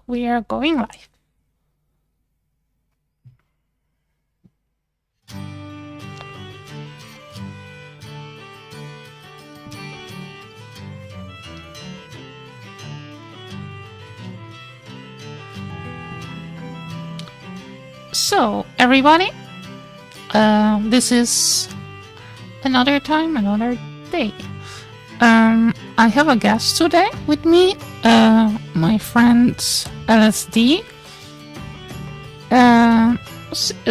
we are going live. So, everybody, this is another time, another day. I have a guest today with me, my friend Alice Dee.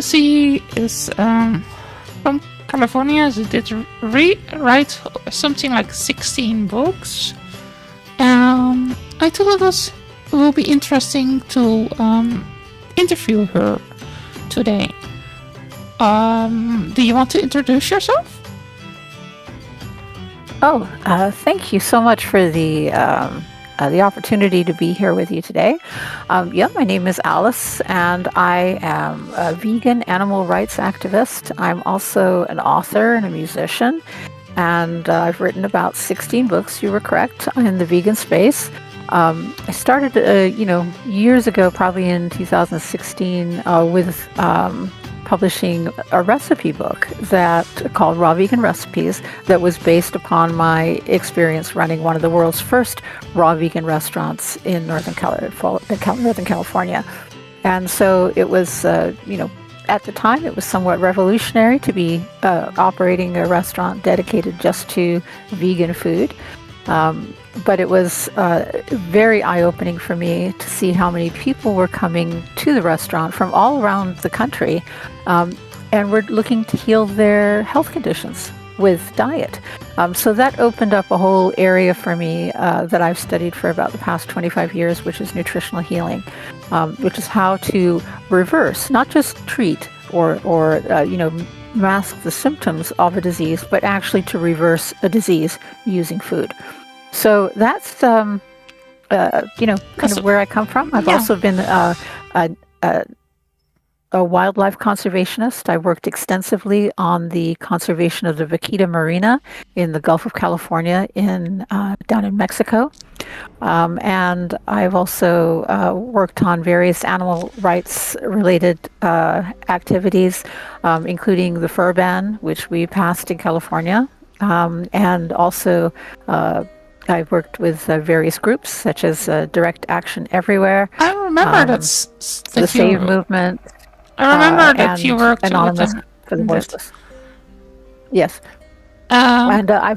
She is from California. She did write something like 16 books. I thought it will be interesting to interview her today. Do you want to introduce yourself? Thank you so much for the opportunity to be here with you today. My name is Alice, and I am a vegan animal rights activist. I'm also an author and a musician, and I've written about 16 books, you were correct, in the vegan space. I started, years ago, probably in 2016, with publishing a recipe book called Raw Vegan Recipes that was based upon my experience running one of the world's first raw vegan restaurants in Northern California. And so it was, at the time it was somewhat revolutionary to be operating a restaurant dedicated just to vegan food. But it was very eye-opening for me to see how many people were coming to the restaurant from all around the country and were looking to heal their health conditions with diet. So that opened up a whole area for me that I've studied for about the past 25 years, which is nutritional healing, which is how to reverse, not just treat or mask the symptoms of a disease, but actually to reverse a disease using food. So that's, kind of where I come from. I've also been a wildlife conservationist. I worked extensively on the conservation of the vaquita marina in the Gulf of California down in Mexico. And I've also worked on various animal rights related activities, including the fur ban, which we passed in California. And also I've worked with various groups such as Direct Action Everywhere. I remember the Save Movement. I remember that you worked Anonymous for the Voiceless. Yes. And I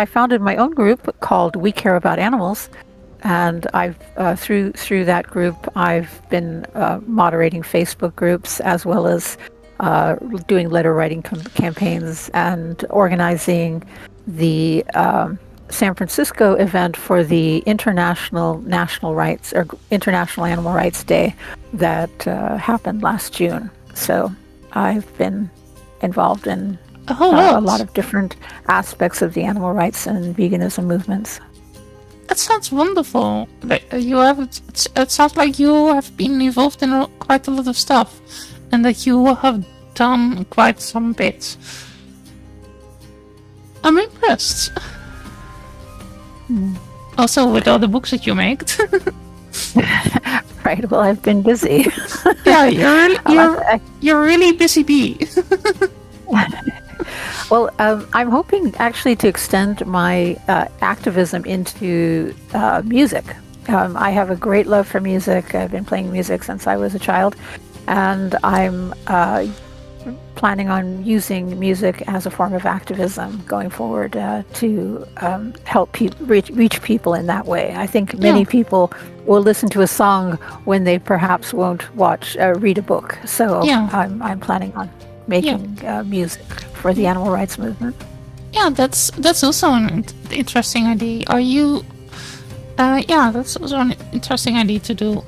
founded my own group called We Care About Animals, and I've through that group I've been moderating Facebook groups as well as doing letter writing campaigns and organizing the San Francisco event for the International Animal Rights Day that happened last June. So I've been involved in a lot of different aspects of the animal rights and veganism movements. That sounds wonderful. It sounds like you have been involved in quite a lot of stuff, and that you have done quite some bits. I'm impressed. Also, with all the books that you made. Right. Well, I've been busy. Yeah, you're really busy bee. Well, I'm hoping actually to extend my activism into music. I have a great love for music. I've been playing music since I was a child, and I'm planning on using music as a form of activism going forward to help reach people in that way. I think many people will listen to a song when they perhaps won't read a book. So I'm planning on making music for the animal rights movement. Yeah, that's also an interesting idea. Are you? That's also an interesting idea to do.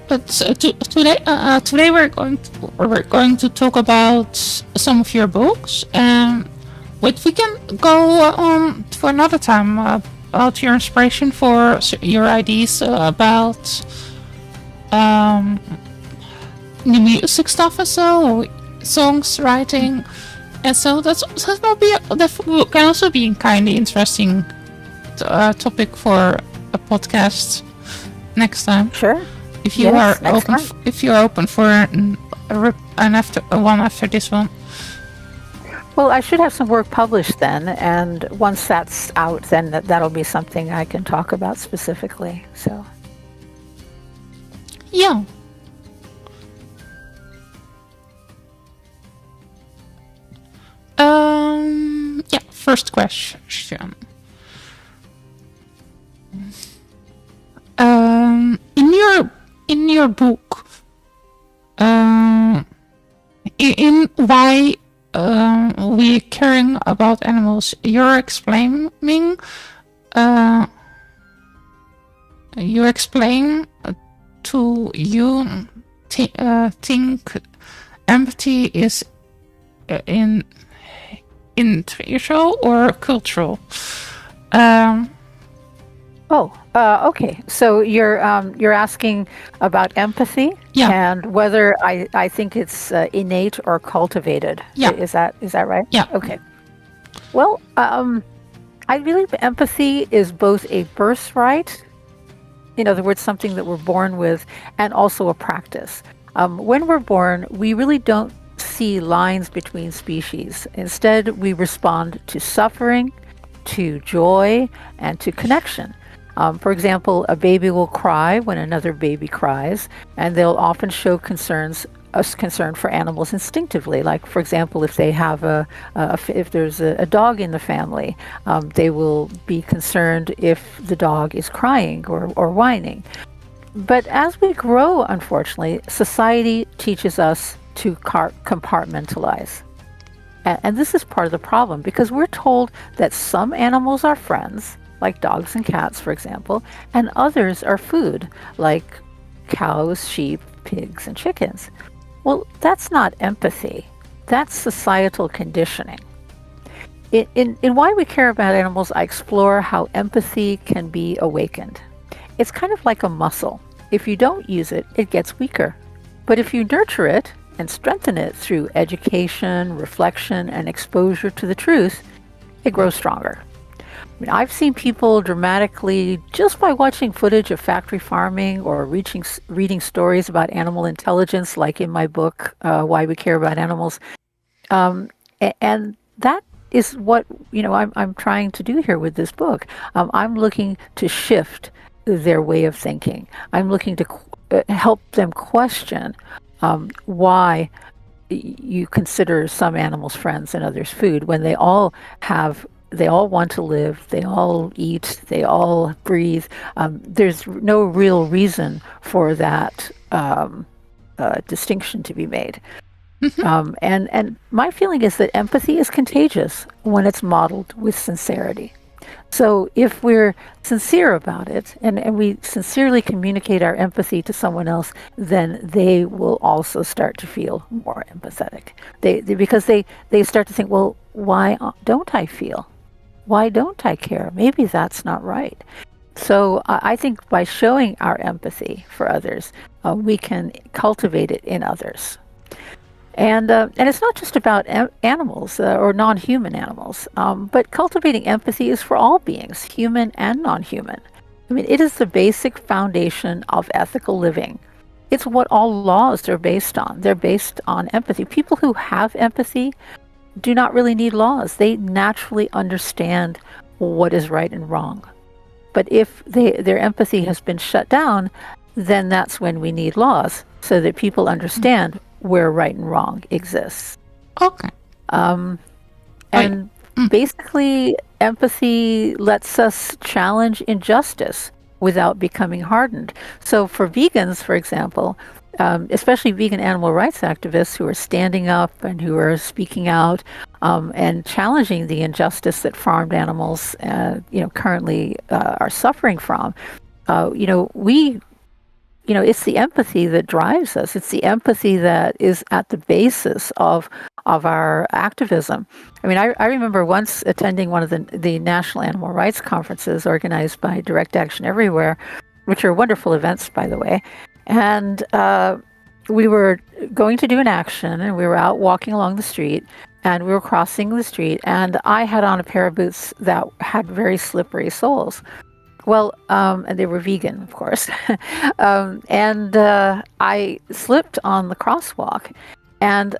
But today we're going to talk about some of your books, but we can go on for another time about your inspiration for your ideas about the music stuff as well, songs writing, and so that can also be kind of interesting topic for a podcast next time. Sure. If you Yes, are next open, time. if you are open for one after this one. Well, I should have some work published then, and once that's out, then that'll be something I can talk about specifically. So, Yeah. Yeah. First question. In your book, in why we caring about animals, you explain to you think empathy is in intellectual or cultural. Okay. So you're asking about empathy, Yeah. and whether I think it's innate or cultivated. Yeah. Is that right? Yeah. Okay. Well, I believe empathy is both a birthright, in other words, something that we're born with, and also a practice. When we're born, we really don't see lines between species. Instead, we respond to suffering, to joy, and to connection. For example, a baby will cry when another baby cries, and they'll often show concern for animals instinctively. Like, for example, if they have if there's a dog in the family, they will be concerned if the dog is crying or whining. But as we grow, unfortunately, society teaches us to compartmentalize. And this is part of the problem, because we're told that some animals are friends, like dogs and cats, for example, and others are food, like cows, sheep, pigs, and chickens. Well, that's not empathy. That's societal conditioning. In Why We Care About Animals, I explore how empathy can be awakened. It's kind of like a muscle. If you don't use it, it gets weaker. But if you nurture it and strengthen it through education, reflection, and exposure to the truth, it grows stronger. I've seen people dramatically, just by watching footage of factory farming or reading stories about animal intelligence, like in my book, Why We Care About Animals. And that is what I'm trying to do here with this book. I'm looking to shift their way of thinking. I'm looking to help them question why you consider some animals friends and others food, when they all want to live, they all eat, they all breathe. There's no real reason for that distinction to be made. And my feeling is that empathy is contagious when it's modeled with sincerity. So if we're sincere about it, and we sincerely communicate our empathy to someone else, then they will also start to feel more empathetic. Because they start to think, well, why don't I feel? Why don't I care? Maybe that's not right. So I think by showing our empathy for others, we can cultivate it in others. And it's not just about animals or non-human animals, but cultivating empathy is for all beings, human and non-human. I mean, it is the basic foundation of ethical living. It's what all laws are based on. They're based on empathy. People who have empathy do not really need laws. They naturally understand what is right and wrong. But if their empathy has been shut down, then that's when we need laws, so that people understand where right and wrong exists. Okay. And basically, empathy lets us challenge injustice without becoming hardened. So for vegans, for example, especially vegan animal rights activists who are standing up and who are speaking out and challenging the injustice that farmed animals, currently are suffering from, it's the empathy that drives us. It's the empathy that is at the basis of our activism. I mean, I remember once attending one of the national animal rights conferences organized by Direct Action Everywhere, which are wonderful events, by the way. And we were going to do an action, and we were out walking along the street, and we were crossing the street, and I had on a pair of boots that had very slippery soles. Well, and they were vegan, of course. And I slipped on the crosswalk, and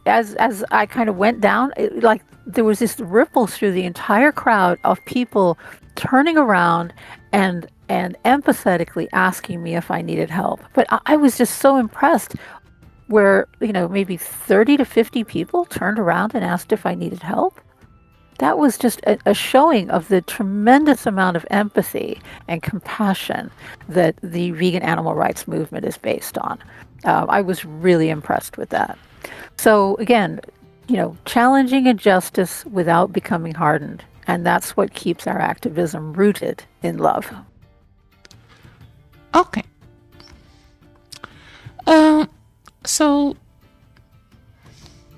as I kind of went down, like there was this ripple through the entire crowd of people turning around and empathetically asking me if I needed help. But I was just so impressed where, maybe 30 to 50 people turned around and asked if I needed help. That was just a showing of the tremendous amount of empathy and compassion that the vegan animal rights movement is based on. I was really impressed with that. So again, challenging injustice without becoming hardened. And that's what keeps our activism rooted in love. Okay. So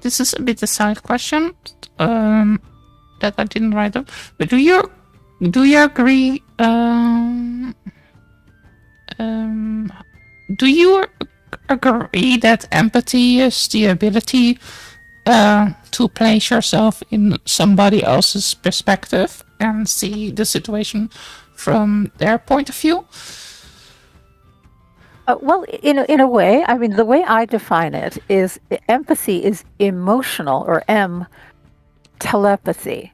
this is a bit a side question that I didn't write up. But do you agree? Do you agree that empathy is the ability to place yourself in somebody else's perspective and see the situation from their point of view? Well, in a way, I mean, the way I define it is empathy is emotional, or telepathy.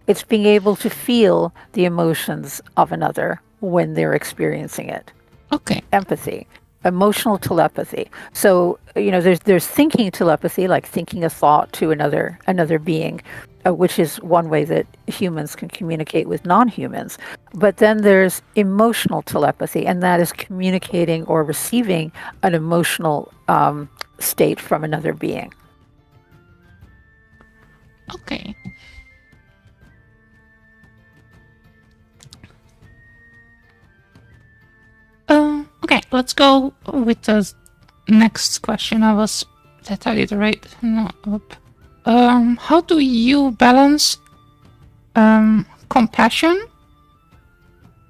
It's being able to feel the emotions of another when they're experiencing it. Okay. Empathy. Emotional telepathy. So, there's thinking telepathy, like thinking a thought to another being, which is one way that humans can communicate with non-humans. But then there's emotional telepathy, and that is communicating or receiving an emotional state from another being. Okay. Okay, let's go with the next question. That I did right up. How do you balance compassion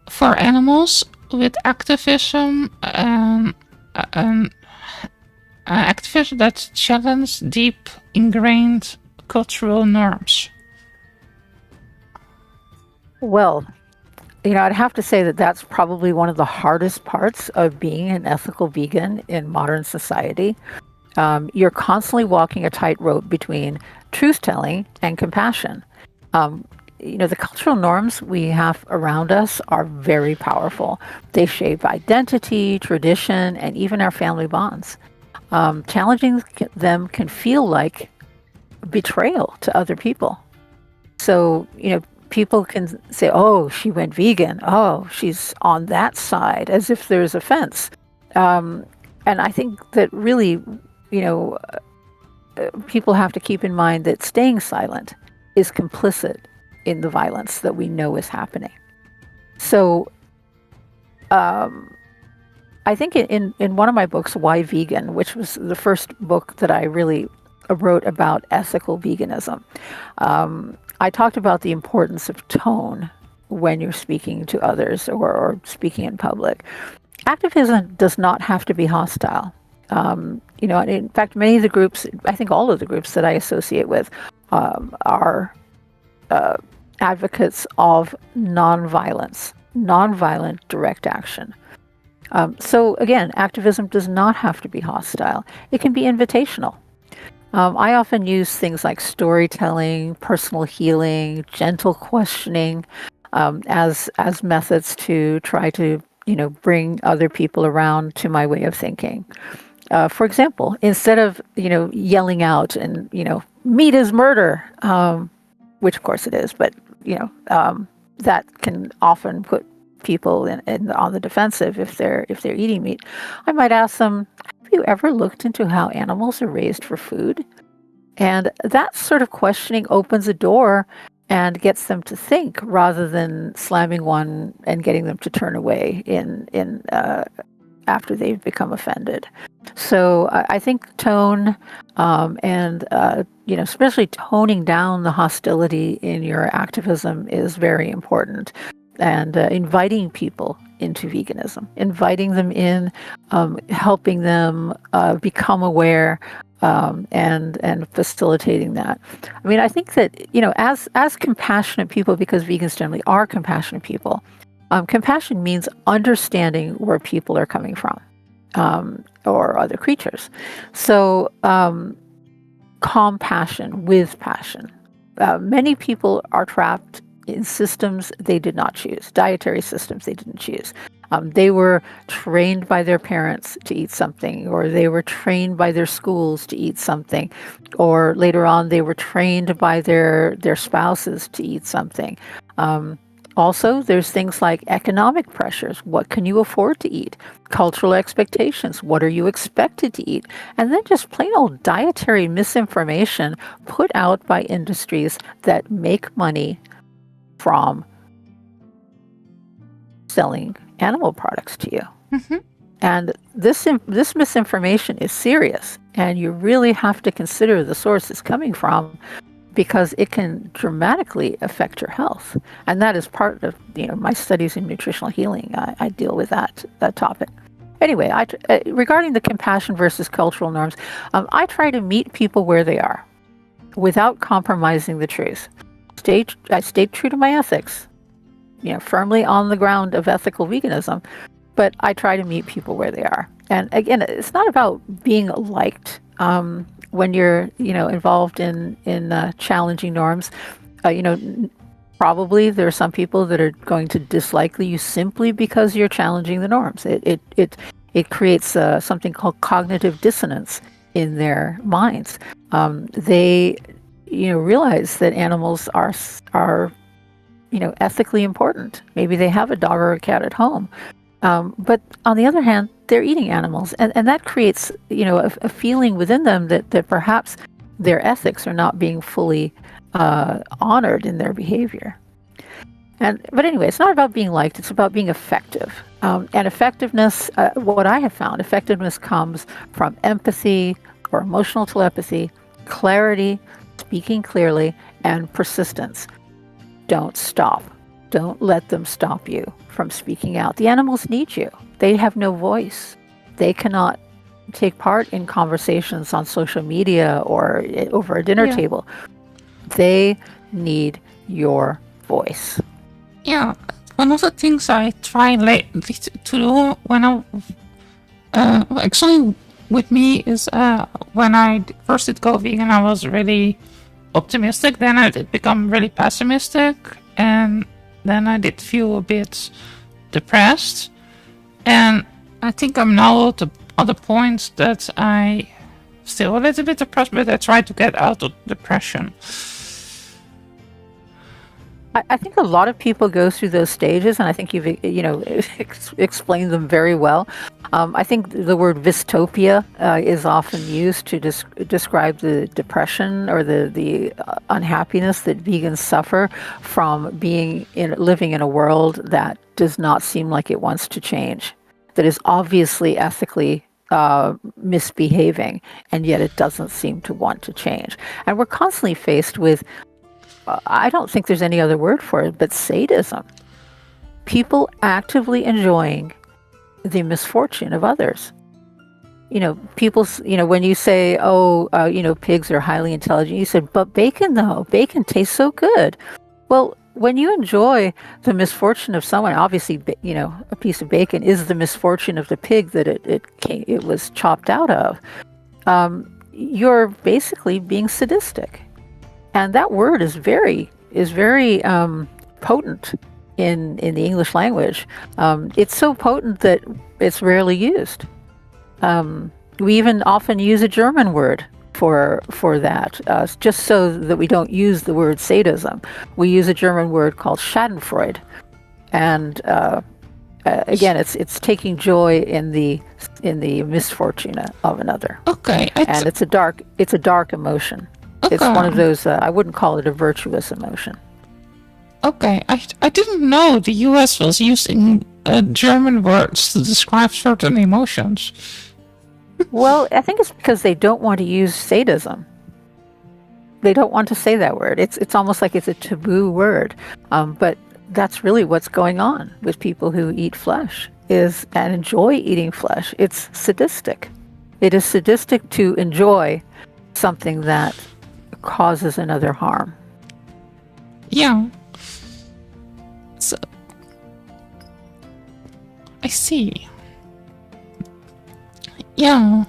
for animals with activism activism that challenge deep ingrained cultural norms? Well, I'd have to say that that's probably one of the hardest parts of being an ethical vegan in modern society. You're constantly walking a tightrope between truth-telling and compassion. The cultural norms we have around us are very powerful. They shape identity, tradition, and even our family bonds. Challenging them can feel like betrayal to other people. So, people can say, oh, she went vegan. Oh, she's on that side, as if there's offense. And I think that really, people have to keep in mind that staying silent is complicit in the violence that we know is happening. So I think in one of my books, Why Vegan, which was the first book that I really wrote about ethical veganism, I talked about the importance of tone when you're speaking to others or speaking in public. Activism does not have to be hostile. In fact, many of the groups, I think all of the groups that I associate with, are advocates of nonviolence, nonviolent direct action. So again, activism does not have to be hostile. It can be invitational. I often use things like storytelling, personal healing, gentle questioning as methods to try to, bring other people around to my way of thinking. For example, instead of, yelling out and, meat is murder, which of course it is, but, that can often put people on the defensive if they're eating meat. I might ask them, have you ever looked into how animals are raised for food? And that sort of questioning opens a door and gets them to think rather than slamming one and getting them to turn away after they've become offended. So I think tone and especially toning down the hostility in your activism is very important. And inviting people into veganism, inviting them in, helping them become aware and facilitating that. I mean, I think that, as compassionate people, because vegans generally are compassionate people, compassion means understanding where people are coming from, or other creatures. So, compassion with passion. Many people are trapped in systems they did not choose, dietary systems they didn't choose. They were trained by their parents to eat something, or they were trained by their schools to eat something, or later on they were trained by their spouses to eat something. Also, there's things like economic pressures. What can you afford to eat? Cultural expectations. What are you expected to eat? And then just plain old dietary misinformation put out by industries that make money from selling animal products to you. Mm-hmm. And this misinformation is serious, and you really have to consider the source it's coming from, because it can dramatically affect your health. And that is part of my studies in nutritional healing. I deal with that topic. Anyway, regarding the compassion versus cultural norms, I try to meet people where they are without compromising the truth. I stayed true to my ethics, firmly on the ground of ethical veganism, but I try to meet people where they are. And again, it's not about being liked. When you're, involved in challenging norms, probably there are some people that are going to dislike you simply because you're challenging the norms. It creates something called cognitive dissonance in their minds. They, realize that animals are ethically important. Maybe they have a dog or a cat at home. But on the other hand, they're eating animals, and that creates, a feeling within them that perhaps their ethics are not being fully honored in their behavior. But anyway, it's not about being liked; it's about being effective. And effectiveness, what I have found, effectiveness comes from empathy or emotional telepathy, clarity, speaking clearly, and persistence. Don't stop. Don't let them stop you from speaking out. The animals need you. They have no voice. They cannot take part in conversations on social media or over a dinner table. They need your voice. Yeah, one of the things I try lately to do when actually with me is when I first did go vegan, I was really optimistic. Then I did become really pessimistic, and then I did feel a bit depressed. And I think I'm now at the point that I still a little bit depressed, but I try to get out of depression. I think a lot of people go through those stages, and I think you've explained them very well. I think the word dystopia is often used to describe the depression or the unhappiness that vegans suffer from living in a world that does not seem like it wants to change, that is obviously ethically misbehaving, and yet it doesn't seem to want to change. And we're constantly faced with, I don't think there's any other word for it, but sadism. People actively enjoying the misfortune of others. When you say, pigs are highly intelligent, you said, but bacon tastes so good. Well, when you enjoy the misfortune of someone, obviously, a piece of bacon is the misfortune of the pig that it was chopped out of. You're basically being sadistic. And that word is very potent in the English language. It's so potent that it's rarely used. We even often use a German word for that, just so that we don't use the word sadism. We use a German word called Schadenfreude, and again, it's taking joy in the misfortune of another. Okay, and it's a dark emotion. Okay. It's one of those, I wouldn't call it a virtuous emotion. Okay, I didn't know the US was using German words to describe certain emotions. Well, I think it's because they don't want to use sadism. They don't want to say that word. It's almost like it's a taboo word. But that's really what's going on with people who eat flesh and enjoy eating flesh. It's sadistic. It is sadistic to enjoy something that causes another harm. Yeah. So, I see. Yeah.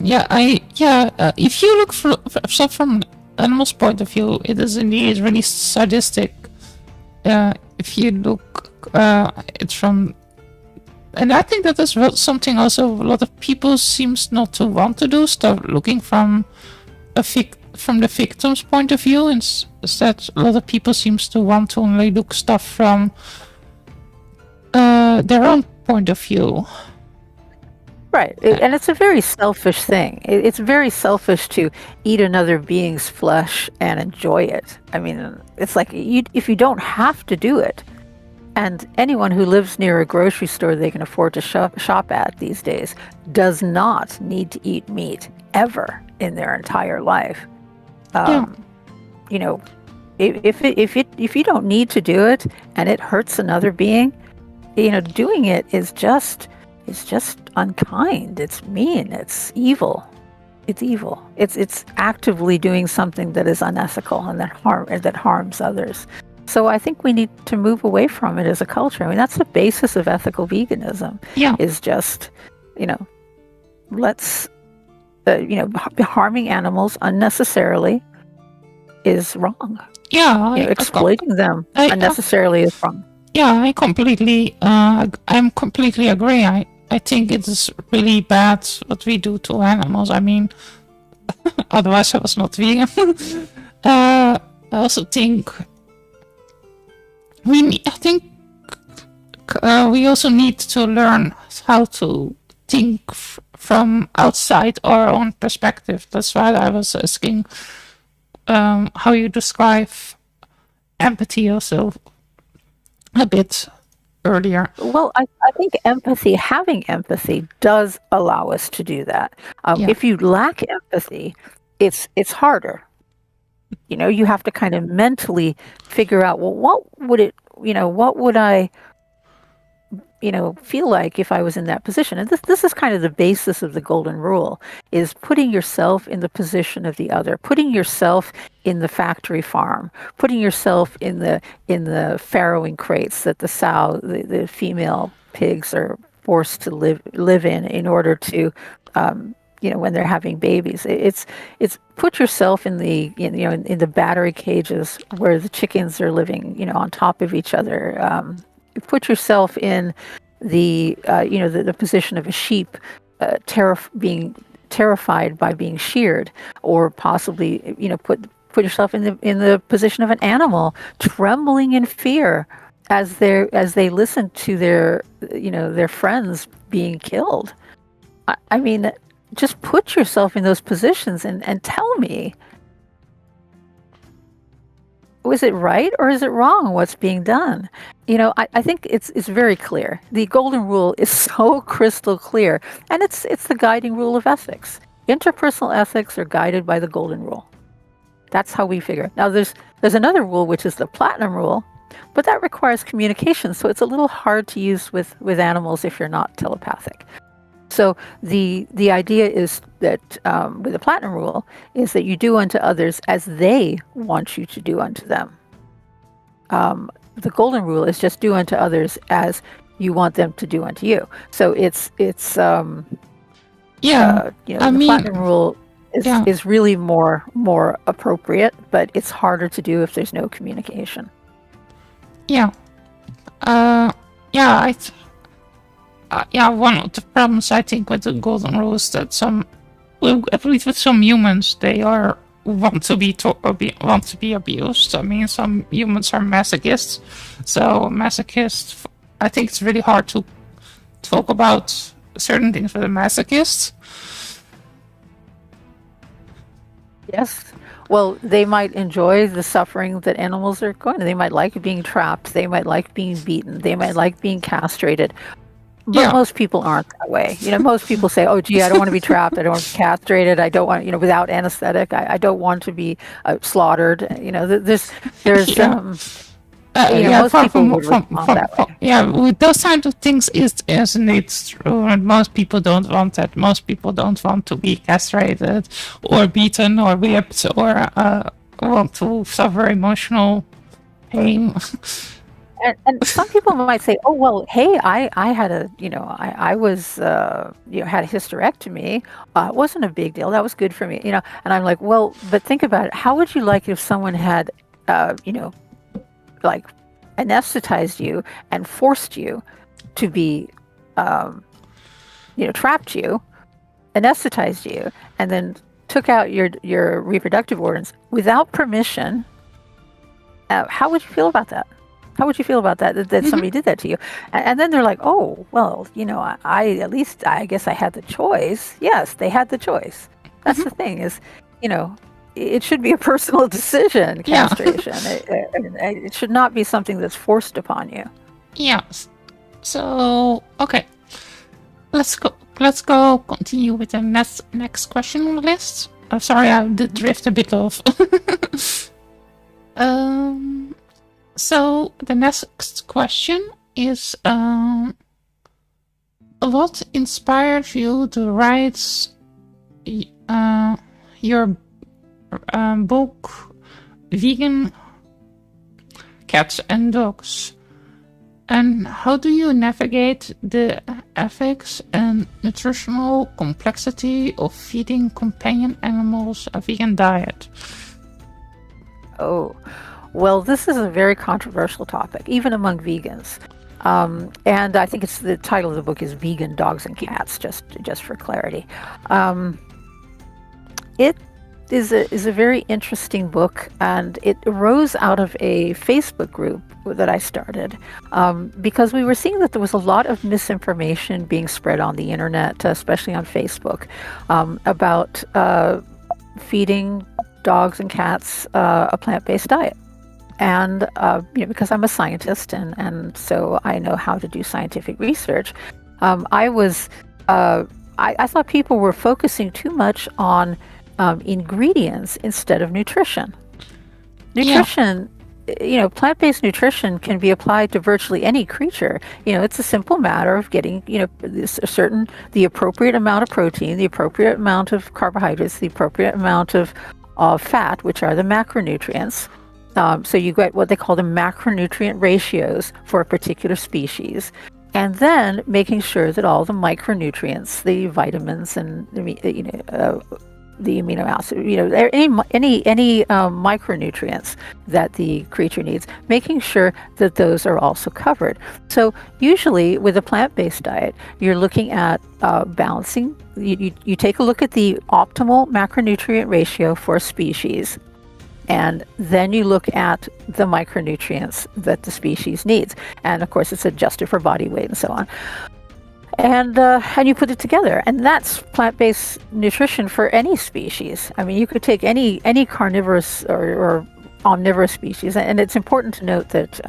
If you look from animal's point of view, it is indeed really sadistic. If you look it from, and I think that is something also a lot of people seems not to want to do. Start looking from from the victim's point of view, instead a lot of people seems to want to only look stuff from their own point of view. Right. And it's a very selfish thing. It's very selfish to eat another being's flesh and enjoy it. I mean, it's like if you don't have to do it, and anyone who lives near a grocery store they can afford to shop at these days does not need to eat meat ever in their entire life. You know, if you don't need to do it and it hurts another being, doing it is just unkind. It's mean. It's evil. It's evil. It's actively doing something that is unethical and that harms others. So I think we need to move away from it as a culture. I mean, that's the basis of ethical veganism. Yeah. Is just, let's, harming animals unnecessarily is wrong. Yeah. Exploiting them unnecessarily is wrong. Yeah, I'm completely agree. I think it is really bad what we do to animals. I mean, otherwise I was not vegan. I also think we also need to learn how to think from outside our own perspective. That's why I was asking how you describe empathy also a bit earlier. Well, I think having empathy does allow us to do that. If you lack empathy, it's harder. You have to kind of mentally figure out, well, what would I feel like if I was in that position? And this is kind of the basis of the golden rule, is putting yourself in the position of the other, putting yourself in the factory farm, putting yourself in the farrowing crates that the female pigs are forced to live in order to when they're having babies. It's put yourself in the in the battery cages where the chickens are living on top of each other. Put yourself in the position of a sheep being terrified by being sheared, or possibly put yourself in the position of an animal trembling in fear as they listen to their friends being killed. I mean, just put yourself in those positions and tell me, was it right or is it wrong what's being done? I think it's very clear. The golden rule is so crystal clear, and it's the guiding rule of ethics. Interpersonal ethics are guided by the golden rule. That's how we figure it. Now there's another rule, which is the platinum rule, but that requires communication, so it's a little hard to use with animals if you're not telepathic. So the idea is that with the platinum rule is that you do unto others as they want you to do unto them. The golden rule is just do unto others as you want them to do unto you. So it's the platinum rule is really more appropriate, but it's harder to do if there's no communication. One of the problems I think with the golden rule is that at least with some humans, they want to be abused. I mean, some humans are masochists, so masochists. I think it's really hard to talk about certain things with a masochist. Yes. Well, they might enjoy the suffering that animals are going. They might like being trapped. They might like being beaten. They might like being castrated. But most people aren't that way. Most people say, "Oh, gee, I don't want to be trapped. I don't want to be castrated. I don't want, without anesthetic. I don't want to be slaughtered." There's Yeah, most people would respond that way. yeah, with those kind of things, isn't it true? And most people don't want that. Most people don't want to be castrated, or beaten, or whipped, or want to suffer emotional pain. And some people might say, "Oh well, hey, I had a I was had a hysterectomy. It wasn't a big deal. That was good for me, And I'm like, well, but think about it. How would you like if someone had like anesthetized you and forced you to be trapped you, anesthetized you, and then took out your reproductive organs without permission? How would you feel about that? How would you feel about that somebody did that to you? And then they're like, oh, well, I guess I had the choice. Yes, they had the choice. That's the thing is, it should be a personal decision, castration. It should not be something that's forced upon you. Yes. So, okay. Let's go continue with the next question on the list. Sorry, I did drift a bit off. So the next question is, what inspired you to write your book, Vegan Cats and Dogs? And how do you navigate the ethics and nutritional complexity of feeding companion animals a vegan diet? Oh, well, this is a very controversial topic, even among vegans. And I think the title of the book is Vegan Dogs and Cats, just for clarity. It is a very interesting book, and it arose out of a Facebook group that I started because we were seeing that there was a lot of misinformation being spread on the internet, especially on Facebook, about feeding dogs and cats a plant-based diet. And because I'm a scientist and so I know how to do scientific research, I thought people were focusing too much on ingredients instead of nutrition. Nutrition, plant-based nutrition can be applied to virtually any creature. It's a simple matter of getting, the appropriate amount of protein, the appropriate amount of carbohydrates, the appropriate amount of fat, which are the macronutrients. So you get what they call the macronutrient ratios for a particular species. And then making sure that all the micronutrients, the vitamins and the amino acids, any micronutrients that the creature needs, making sure that those are also covered. So usually with a plant-based diet, you're looking at balancing. You take a look at the optimal macronutrient ratio for a species, and then you look at the micronutrients that the species needs. And of course, it's adjusted for body weight and so on. And you put it together, and that's plant-based nutrition for any species. I mean, you could take any carnivorous or omnivorous species, and it's important to note that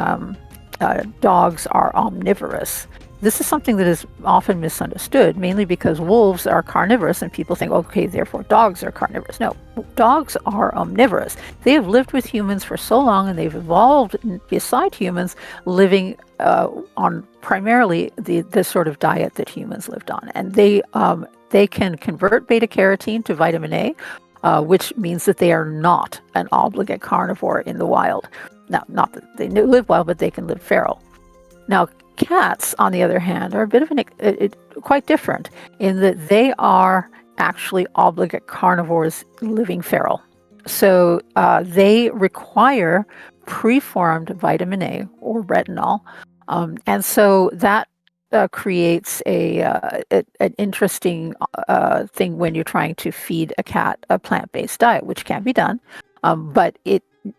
dogs are omnivorous. This is something that is often misunderstood, mainly because wolves are carnivorous, and people think, okay, therefore dogs are carnivorous. No, dogs are omnivorous. They have lived with humans for so long, and they've evolved beside humans, living on primarily the sort of diet that humans lived on. And they can convert beta-carotene to vitamin A, which means that they are not an obligate carnivore in the wild. Now, not that they live wild, but they can live feral. Now, cats, on the other hand, are a bit of quite different in that they are actually obligate carnivores living feral. So they require preformed vitamin A or retinol, and so that creates an interesting thing when you're trying to feed a cat a plant-based diet, which can be done, but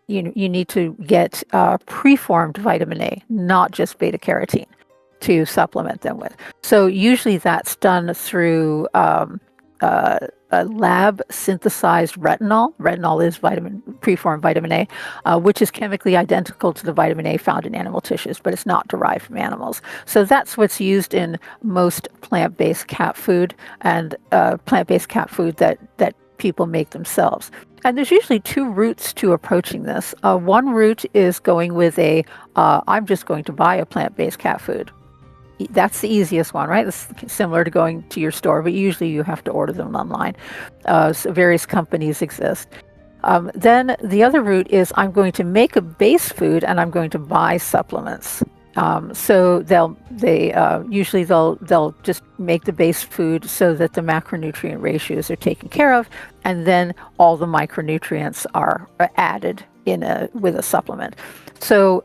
you need to get preformed vitamin A, not just beta-carotene, to supplement them with. So usually that's done through a lab synthesized retinol. Retinol is preformed vitamin A, which is chemically identical to the vitamin A found in animal tissues, but it's not derived from animals. So that's what's used in most plant-based cat food, and plant-based cat food that people make themselves. And there's usually two routes to approaching this. One route is going with I'm just going to buy a plant-based cat food. That's the easiest one, right? It's similar to going to your store, but usually you have to order them online. So various companies exist. Then the other route is I'm going to make a base food and I'm going to buy supplements. So they'll just make the base food so that the macronutrient ratios are taken care of, and then all the micronutrients are added with a supplement. So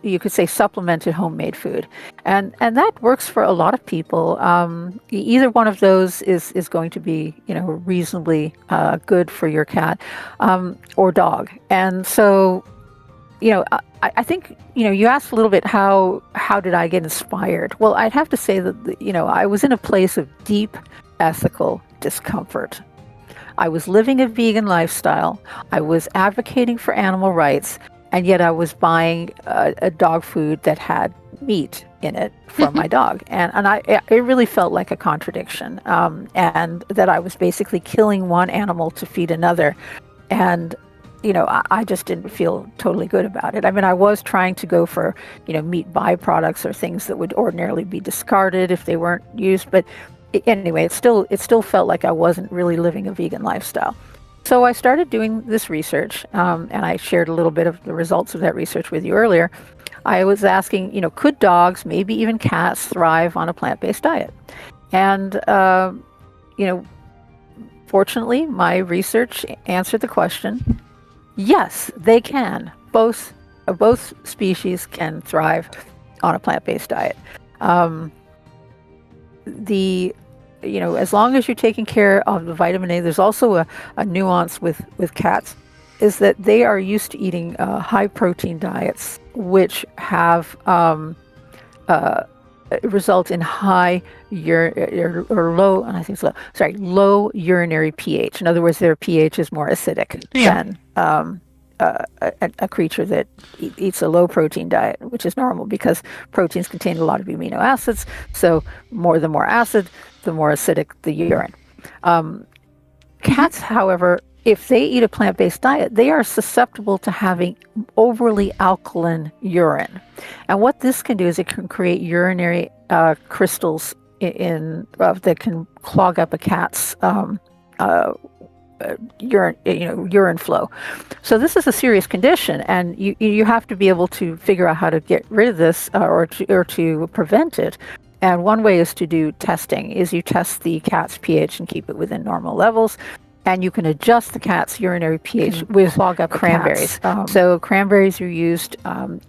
you could say supplemented homemade food, and that works for a lot of people. Either one of those is going to be reasonably good for your cat or dog. And so I think you asked a little bit how did I get inspired. Well, I'd have to say that I was in a place of deep ethical discomfort. I was living a vegan lifestyle. I was advocating for animal rights, and yet I was buying a dog food that had meat in it for my dog, and it really felt like a contradiction, and that I was basically killing one animal to feed another, and I just didn't feel totally good about it. I mean, I was trying to go for meat byproducts or things that would ordinarily be discarded if they weren't used, but anyway, it still felt like I wasn't really living a vegan lifestyle. So I started doing this research, and I shared a little bit of the results of that research with you earlier. I was asking, could dogs, maybe even cats, thrive on a plant-based diet? And, fortunately, my research answered the question. Yes, they can. Both species can thrive on a plant-based diet. As long as you're taking care of the vitamin A, there's also a nuance with cats, is that they are used to eating high protein diets, which have result in high low urinary pH. In other words, their pH is more acidic than a creature that eats a low protein diet, which is normal because proteins contain a lot of amino acids. So the more acid, the more acidic the urine. Cats, however, if they eat a plant-based diet, they are susceptible to having overly alkaline urine. And what this can do is it can create urinary crystals that can clog up a cat's urine flow. So this is a serious condition, and you have to be able to figure out how to get rid of this or to prevent it. And one way is to do testing. You test the cat's pH and keep it within normal levels. And you can adjust the cat's urinary pH with clog up cranberries. So cranberries are used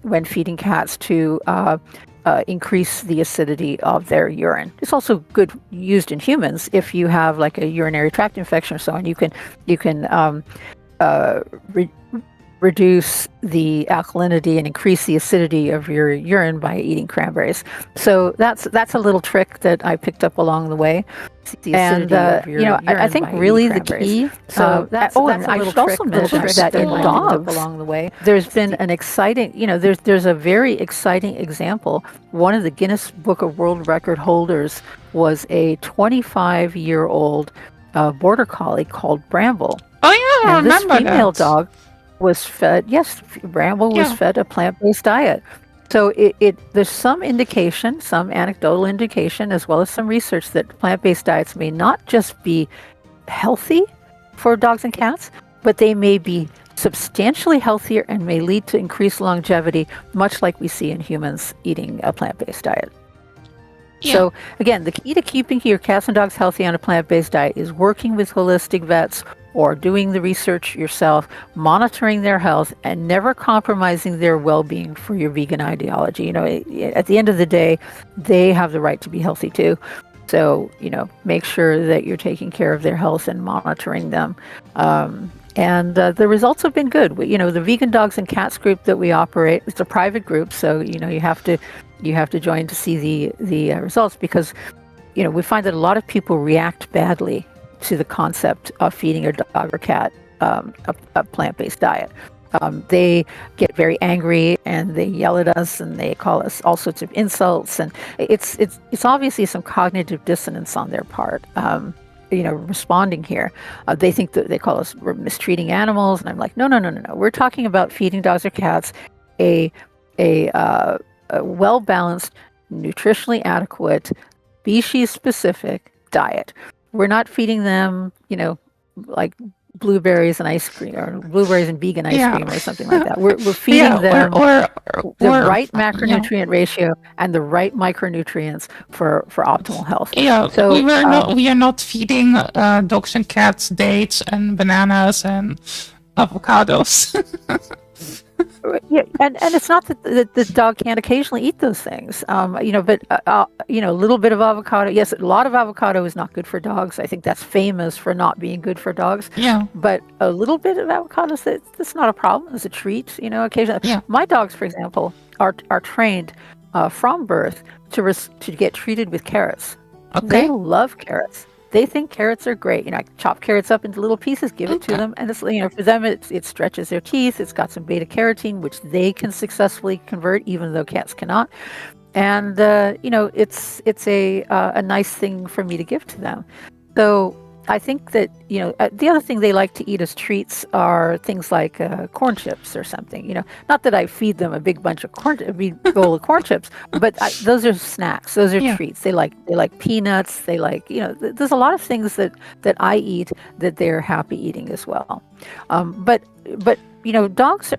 when feeding cats to increase the acidity of their urine. It's also good used in humans if you have like a urinary tract infection or so on. You can reduce the alkalinity and increase the acidity of your urine by eating cranberries. So that's a little trick that I picked up along the way. I think really the key. So that's I should also mention that in dogs along the way, there's been an exciting. There's a very exciting example. One of the Guinness Book of World Record holders was a 25-year-old border collie called Bramble. Oh yeah, I remember this female that. dog was fed. Yes, Bramble was fed a plant-based diet. So there's some indication, some anecdotal indication, as well as some research that plant-based diets may not just be healthy for dogs and cats, but they may be substantially healthier and may lead to increased longevity, much like we see in humans eating a plant-based diet. Yeah. So again, the key to keeping your cats and dogs healthy on a plant-based diet is working with holistic vets or doing the research yourself, monitoring their health, and never compromising their well-being for your vegan ideology. At the end of the day, they have the right to be healthy too. So, make sure that you're taking care of their health and monitoring them. And the results have been good. The Vegan Dogs and Cats group that we operate, it's a private group, so you have to join to see the results, because we find that a lot of people react badly to the concept of feeding a dog or cat a plant-based diet. They get very angry and they yell at us and they call us all sorts of insults, and it's obviously some cognitive dissonance on their part. responding here. They think that they call us we're mistreating animals, and I'm like, no, no, no, no, no. We're talking about feeding dogs or cats a well balanced, nutritionally adequate, species specific diet. We're not feeding them, like blueberries and ice cream, or blueberries and vegan ice cream, or something like that. We're feeding them the right macronutrient ratio and the right micronutrients for optimal health. Yeah, so we are not feeding dogs and cats dates and bananas and avocados. Yeah, and it's not that the dog can't occasionally eat those things, but a little bit of avocado. Yes, a lot of avocado is not good for dogs. I think that's famous for not being good for dogs. Yeah, but a little bit of avocados, that's not a problem. It's a treat, occasionally. Yeah. My dogs, for example, are trained from birth to get treated with carrots. Okay. They love carrots. They think carrots are great. I chop carrots up into little pieces, give it to them, and it's for them it stretches their teeth. It's got some beta carotene, which they can successfully convert, even though cats cannot. And it's a nice thing for me to give to them. So I think that the other thing they like to eat as treats are things like corn chips or something. Not that I feed them a big bowl of corn chips, but those are snacks. Those are treats. They like peanuts. They like there's a lot of things that I eat that they're happy eating as well. But dogs,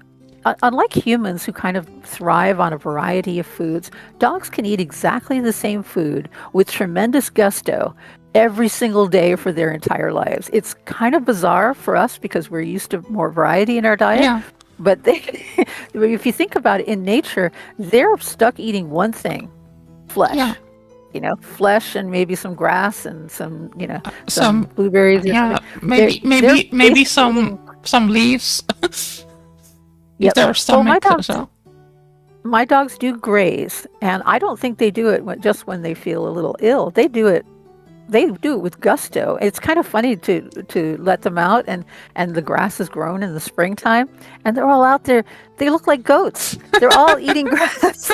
unlike humans who kind of thrive on a variety of foods, dogs can eat exactly the same food with tremendous gusto every single day for their entire lives. It's kind of bizarre for us because we're used to more variety in our diet. Yeah. But if you think about it, in nature, they're stuck eating one thing: flesh. Yeah. Flesh and maybe some grass and some blueberries. Yeah, maybe some leaves. Yep. Their stomach. My dogs do graze, and I don't think they do it just when they feel a little ill. They do it with gusto. It's kind of funny to let them out, and the grass is grown in the springtime, and they're all out there. They look like goats. They're all eating grass.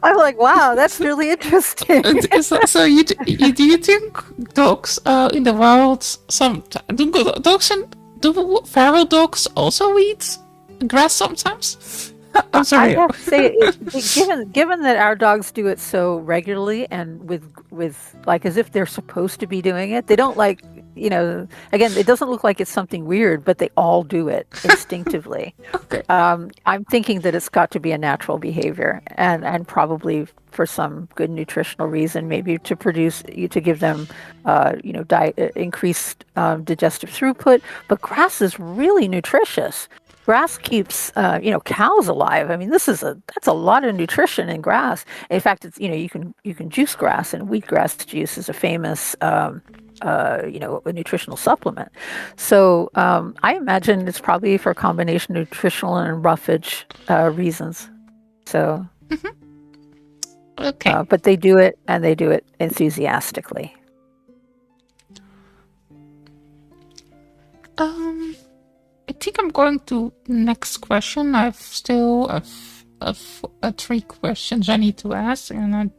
I'm like, wow, that's really interesting. So you do you think dogs in the wild do feral dogs also eat grass sometimes? I'm sorry. I have to say, given that our dogs do it so regularly and with like as if they're supposed to be doing it, they don't again, it doesn't look like it's something weird, but they all do it instinctively. Okay. I'm thinking that it's got to be a natural behavior, and probably for some good nutritional reason, maybe to give them increased digestive throughput. But grass is really nutritious. Grass keeps cows alive. I mean, that's a lot of nutrition in grass. In fact, it's you can juice grass, and wheatgrass juice is a famous a nutritional supplement. So I imagine it's probably for a combination of nutritional and roughage reasons. So okay, but they do it, and they do it enthusiastically. I think I'm going to next question. I've still three questions I need to ask, and I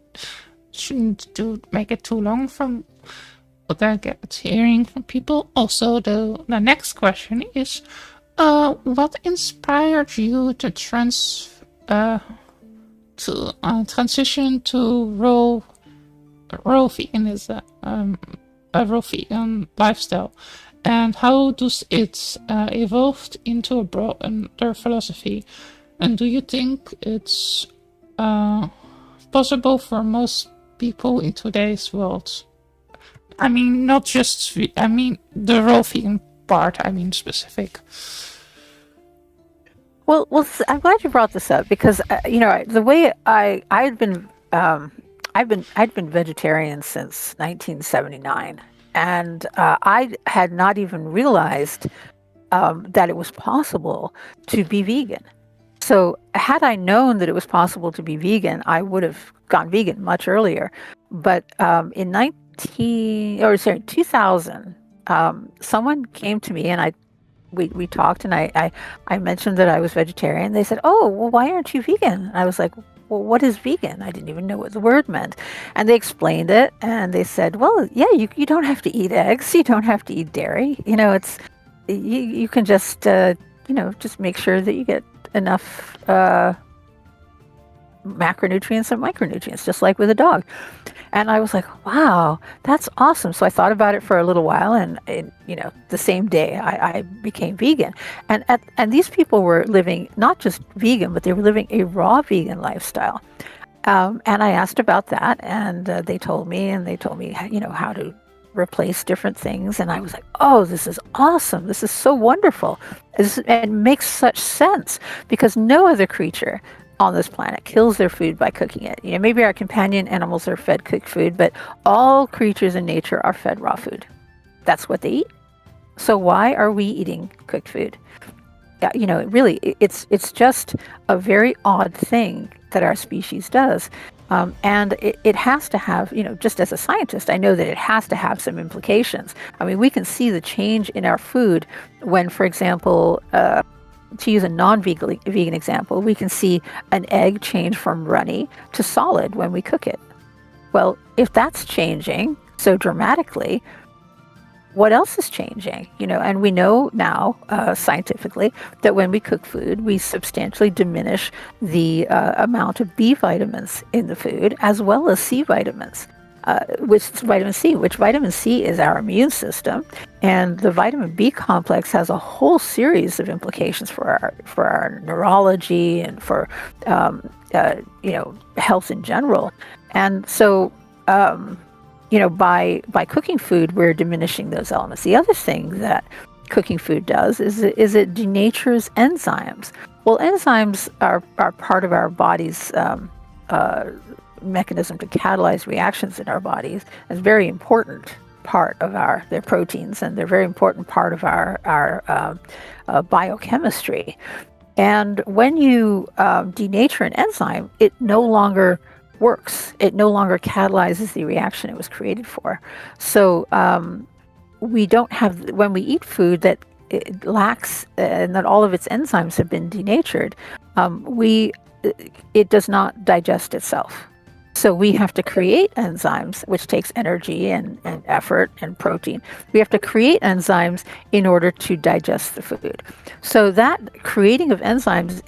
shouldn't make it too long from what I get hearing from people. Also, the next question is, what inspired you to transition to raw veganism, a raw vegan lifestyle? And how does it evolved into a broader philosophy? And do you think it's possible for most people in today's world? I mean, not just the raw vegan part. I mean, specific. Well, I'm glad you brought this up because the way I'd been vegetarian since 1979. And I had not even realized that it was possible to be vegan. So had I known that it was possible to be vegan, I would have gone vegan much earlier. But in 2000, someone came to me and we talked, and I mentioned that I was vegetarian. They said, "Oh, well, why aren't you vegan?" And I was like, well, what is vegan? I didn't even know what the word meant. And they explained it, and they said, well, yeah, you don't have to eat eggs. You don't have to eat dairy. You can just, just make sure that you get enough macronutrients and micronutrients, just like with a dog. And I was like, wow, that's awesome. So I thought about it for a little while, and the same day I became vegan. And these people were living not just vegan, but they were living a raw vegan lifestyle. And I asked about that, and they told me how to replace different things. And I was like, oh, this is awesome. This is so wonderful. It makes such sense, because no other creature on this planet kills their food by cooking it. Maybe our companion animals are fed cooked food, but all creatures in nature are fed raw food. That's what they eat. So why are we eating cooked food? Really, it's just a very odd thing that our species does. And it has to have, just as a scientist, I know that it has to have some implications. I mean, we can see the change in our food when, for example, to use a non-vegan example, we can see an egg change from runny to solid when we cook it. Well, if that's changing so dramatically, what else is changing? And we know now scientifically that when we cook food, we substantially diminish the amount of B vitamins in the food, as well as C vitamins. Which vitamin C is our immune system, and the vitamin B complex has a whole series of implications for our neurology and for health in general. And so by cooking food, we're diminishing those elements. The other thing that cooking food does is it denatures enzymes. Well, enzymes are part of our body's mechanism to catalyze reactions in our bodies. It's a very important part of their proteins, and they're a very important part of our biochemistry. And when you denature an enzyme, it no longer works. It no longer catalyzes the reaction it was created for. So we don't have, when we eat food that it lacks and that all of its enzymes have been denatured, it does not digest itself. So we have to create enzymes, which takes energy and effort and protein. We have to create enzymes in order to digest the food. So that creating of enzymes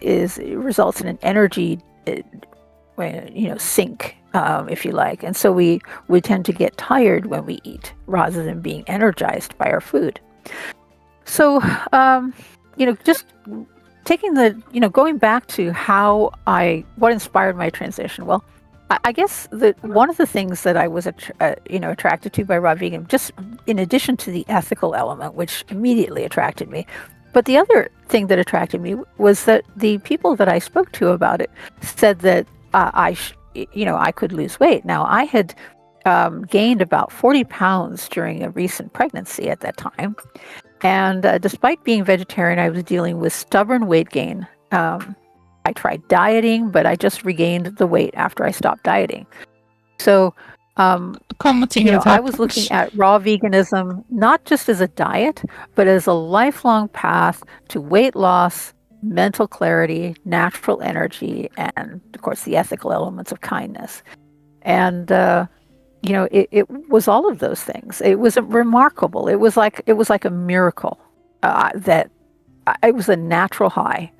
results in an energy sink, if you like. And so we tend to get tired when we eat rather than being energized by our food. So, just taking going back to what inspired my transition. Well, I guess that one of the things that I was, attracted to by raw vegan, just in addition to the ethical element, which immediately attracted me, but the other thing that attracted me was that the people that I spoke to about it said that I could lose weight. Now, I had gained about 40 pounds during a recent pregnancy at that time, and despite being vegetarian, I was dealing with stubborn weight gain. I tried dieting, but I just regained the weight after I stopped dieting. So, I was looking at raw veganism not just as a diet, but as a lifelong path to weight loss, mental clarity, natural energy, and of course the ethical elements of kindness. And it was all of those things. It was remarkable. It was like a miracle that it was a natural high.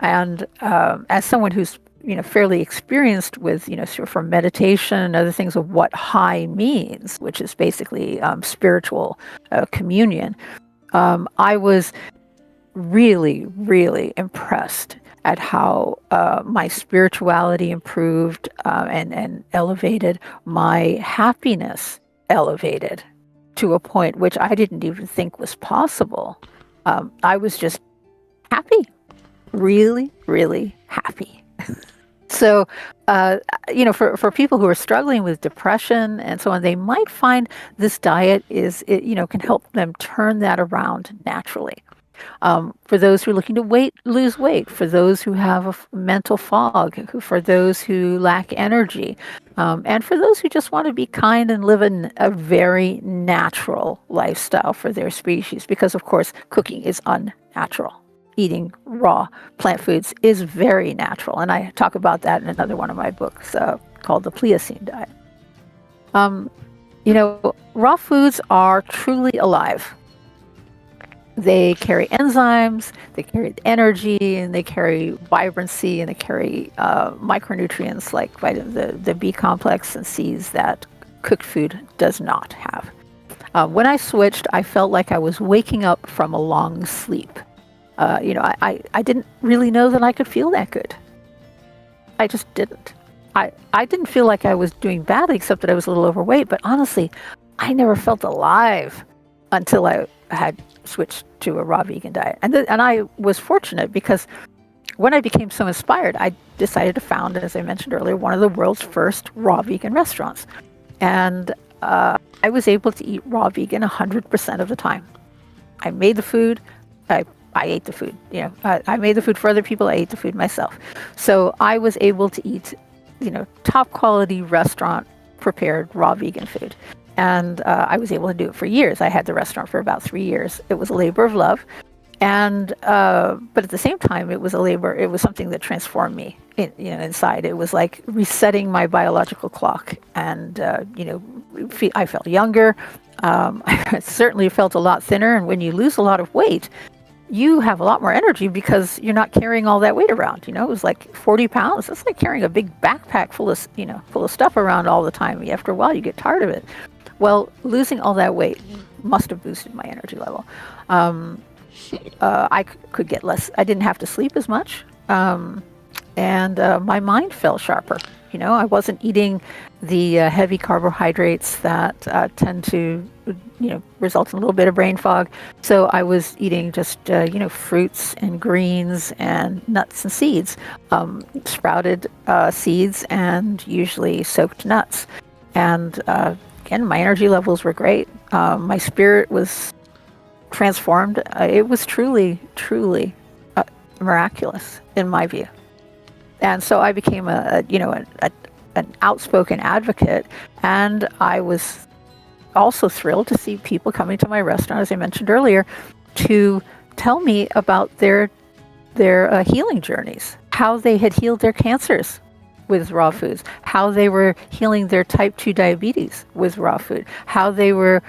And as someone who's fairly experienced with from meditation and other things of what high means, which is basically spiritual communion, I was really, really impressed at how my spirituality improved and elevated, my happiness elevated to a point which I didn't even think was possible. I was just happy. Really, really happy. So, for people who are struggling with depression and so on, they might find this diet can help them turn that around naturally. For those who are looking to lose weight, for those who have a mental fog, for those who lack energy, and for those who just want to be kind and live a very natural lifestyle for their species, because of course cooking is unnatural. eating raw plant foods is very natural. And I talk about that in another one of my books called The Pliocene Diet. Raw foods are truly alive. They carry enzymes, they carry energy, and they carry vibrancy, and they carry micronutrients like the B complex and C's that cooked food does not have. When I switched, I felt like I was waking up from a long sleep. I didn't really know that I could feel that good. I just didn't. I didn't feel like I was doing badly, except that I was a little overweight. But honestly, I never felt alive until I had switched to a raw vegan diet. And I was fortunate because when I became so inspired, I decided to found, as I mentioned earlier, one of the world's first raw vegan restaurants. And I was able to eat raw vegan 100% of the time. I made the food. I ate the food. I made the food for other people. I ate the food myself. So I was able to eat, top quality restaurant prepared raw vegan food. And I was able to do it for years. I had the restaurant for about 3 years. It was a labor of love. And but at the same time, it was something that transformed me inside. It was like resetting my biological clock. And, I felt younger. I certainly felt a lot thinner. And when you lose a lot of weight, you have a lot more energy because you're not carrying all that weight around. It was like 40 pounds. It's like carrying a big backpack full of stuff around all the time. After a while, you get tired of it. Well, losing all that weight must have boosted my energy level. I could get less. I didn't have to sleep as much, and my mind felt sharper. I wasn't eating the heavy carbohydrates that tend to, result in a little bit of brain fog. So I was eating just, fruits and greens and nuts and seeds, sprouted seeds and usually soaked nuts. And again, my energy levels were great. My spirit was transformed. It was truly, truly miraculous in my view. And so I became an outspoken advocate, and I was also thrilled to see people coming to my restaurant, as I mentioned earlier, to tell me about their healing journeys, how they had healed their cancers with raw foods, how they were healing their type 2 diabetes with raw food, how they were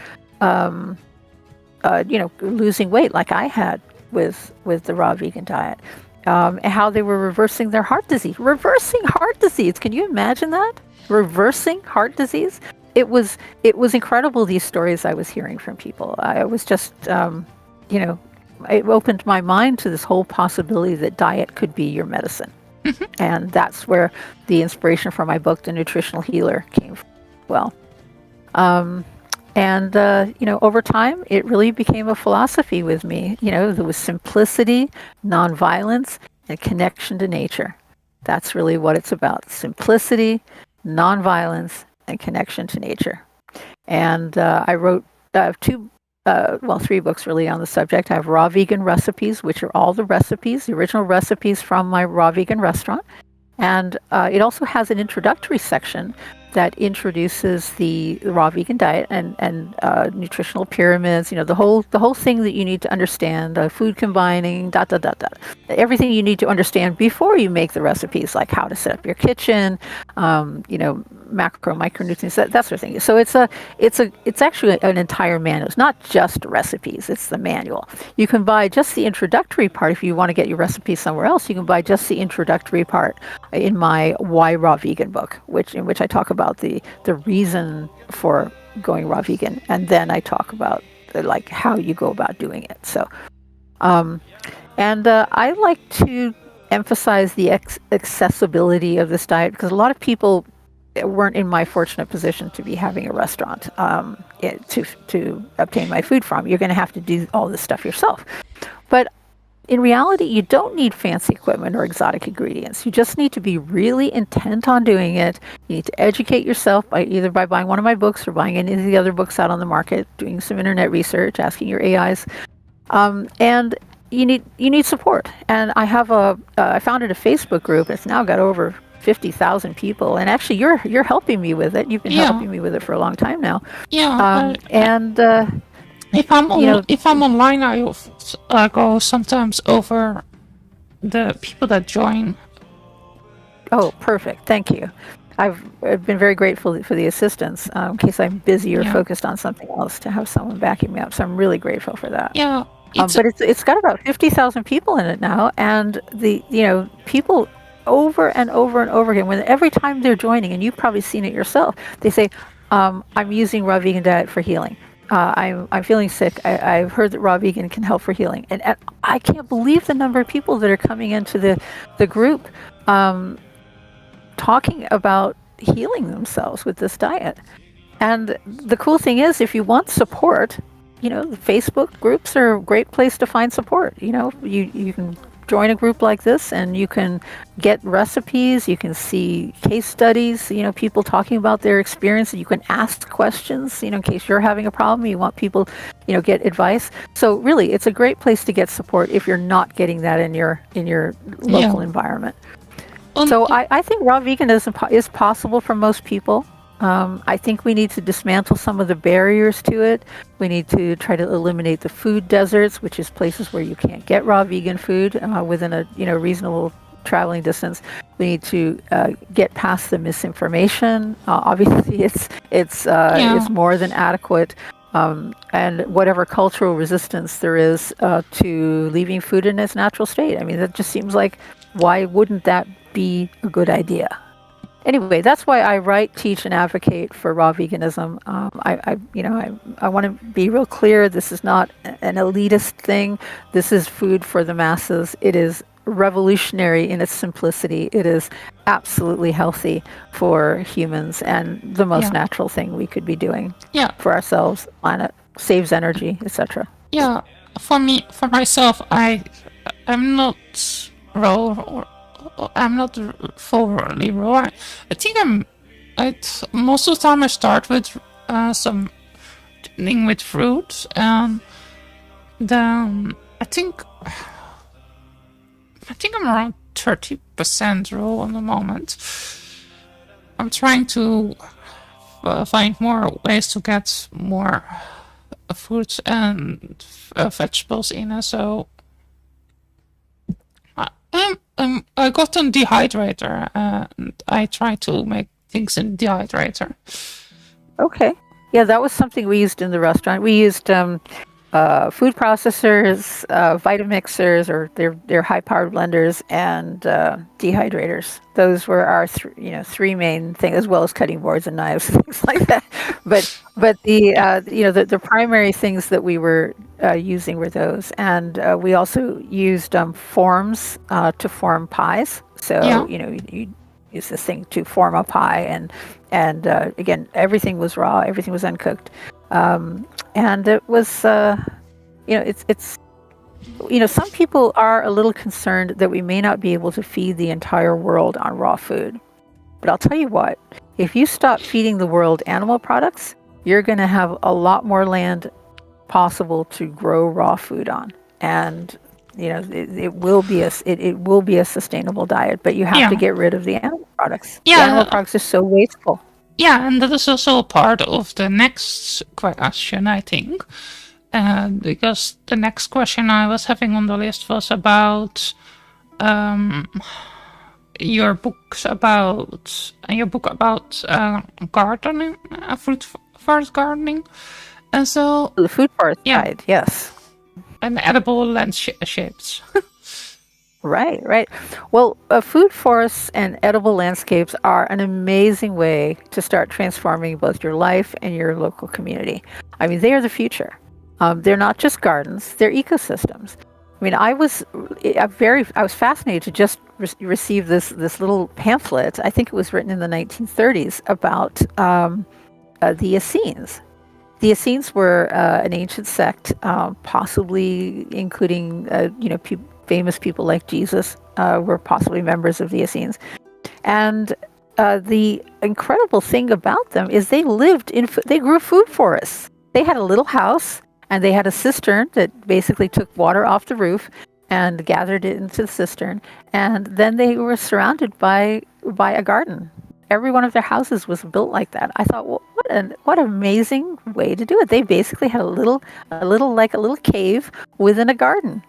losing weight like I had with the raw vegan diet. And how they were reversing their heart disease. Reversing heart disease. Can you imagine that? Reversing heart disease? It was incredible, these stories I was hearing from people. I was just, it opened my mind to this whole possibility that diet could be your medicine. And that's where the inspiration for my book, The Nutritional Healer, came from. Well, over time, it really became a philosophy with me. There was simplicity, nonviolence, and connection to nature. That's really what it's about. Simplicity, nonviolence, and connection to nature. And I wrote three books really on the subject. I have Raw Vegan Recipes, which are all the recipes, the original recipes from my raw vegan restaurant. And it also has an introductory section that introduces the raw vegan diet and nutritional pyramids. The whole thing that you need to understand, food combining, everything you need to understand before you make the recipes, like how to set up your kitchen, micronutrients, that sort of thing. So it's actually an entire manual. It's not just recipes; it's the manual. You can buy just the introductory part if you want to get your recipes somewhere else. You can buy just the introductory part in my Why Raw Vegan book, in which I talk about the reason for going raw vegan, and then I talk about how you go about doing it. So, I like to emphasize the accessibility of this diet because a lot of people weren't in my fortunate position to be having a restaurant to obtain my food from. You're going to have to do all this stuff yourself. But in reality, you don't need fancy equipment or exotic ingredients. You just need to be really intent on doing it. You need to educate yourself either by buying one of my books or buying any of the other books out on the market, doing some internet research, asking your AIs. And you need support. And I founded a Facebook group. It's now got over 50,000 people, and actually you're helping me with it. You've been helping me with it for a long time now. If I'm online, I go sometimes over the people that join. Oh, perfect. Thank you. I've been very grateful for the assistance in case I'm busy or Yeah, focused on something else to have someone backing me up. So I'm really grateful for that. yeah. It's But it's got about 50,000 people in it now, and the people over and over and over again. When every time they're joining, and you've probably seen it yourself, they say, "I'm using raw vegan diet for healing. I'm feeling sick. I've heard that raw vegan can help for healing." And I can't believe the number of people that are coming into the group. Talking about healing themselves with this diet. And the cool thing is, if you want support, Facebook groups are a great place to find support. You can join a group like this and you can get recipes, you can see case studies, people talking about their experience, and you can ask questions, in case you're having a problem, you want people, get advice. So really, it's a great place to get support if you're not getting that in your local environment. So I think raw veganism is possible for most people. I think we need to dismantle some of the barriers to it. We need to try to eliminate the food deserts, which is places where you can't get raw vegan food within a reasonable traveling distance. We need to get past the misinformation. Obviously, it's more than adequate. And whatever cultural resistance there is to leaving food in its natural state. I mean, that just seems like, why wouldn't that be a good idea? Anyway, that's why I write, teach, and advocate for raw veganism. I want to be real clear. This is not an elitist thing. This is food for the masses. It is revolutionary in its simplicity. It is absolutely healthy for humans and the most natural thing we could be doing for ourselves, planet, saves energy, etc. Yeah, for myself, I'm not raw. I'm not thoroughly raw. I think most of the time I start with some thing with fruit, and then I think I'm around 30% raw at the moment. I'm trying to find more ways to get more fruits and vegetables in it. So I got a dehydrator, and I try to make things in dehydrator. Okay. Yeah, that was something we used in the restaurant. We used food processors, Vitamixers, or they're high-powered blenders, and dehydrators. Those were our three main things, as well as cutting boards and knives, things like that. But the primary things that we were using were those, and we also used forms to form pies. So you use this thing to form a pie, and again, everything was raw, everything was uncooked. And it was, it's some people are a little concerned that we may not be able to feed the entire world on raw food. But I'll tell you what, if you stop feeding the world animal products, you're going to have a lot more land possible to grow raw food on. And, it will be a sustainable diet, but you have to get rid of the animal products. Yeah. The animal products are so wasteful. Yeah, and that is also a part of the next question, I think. Because the next question I was having on the list was about your book about gardening, fruit forest gardening, and so the food forest guide, yes, and edible landscapes. Right. Well, food forests and edible landscapes are an amazing way to start transforming both your life and your local community. I mean, they are the future. They're not just gardens; they're ecosystems. I mean, I was fascinated to just receive this little pamphlet. I think it was written in the 1930s about the Essenes. The Essenes were an ancient sect, possibly including famous people like Jesus were possibly members of the Essenes. And the incredible thing about them is they grew food forests. They had a little house, and they had a cistern that basically took water off the roof and gathered it into the cistern. And then they were surrounded by a garden. every one of their houses was built like that. I thought, well, what an amazing way to do it. They basically had a little like a little cave within a garden.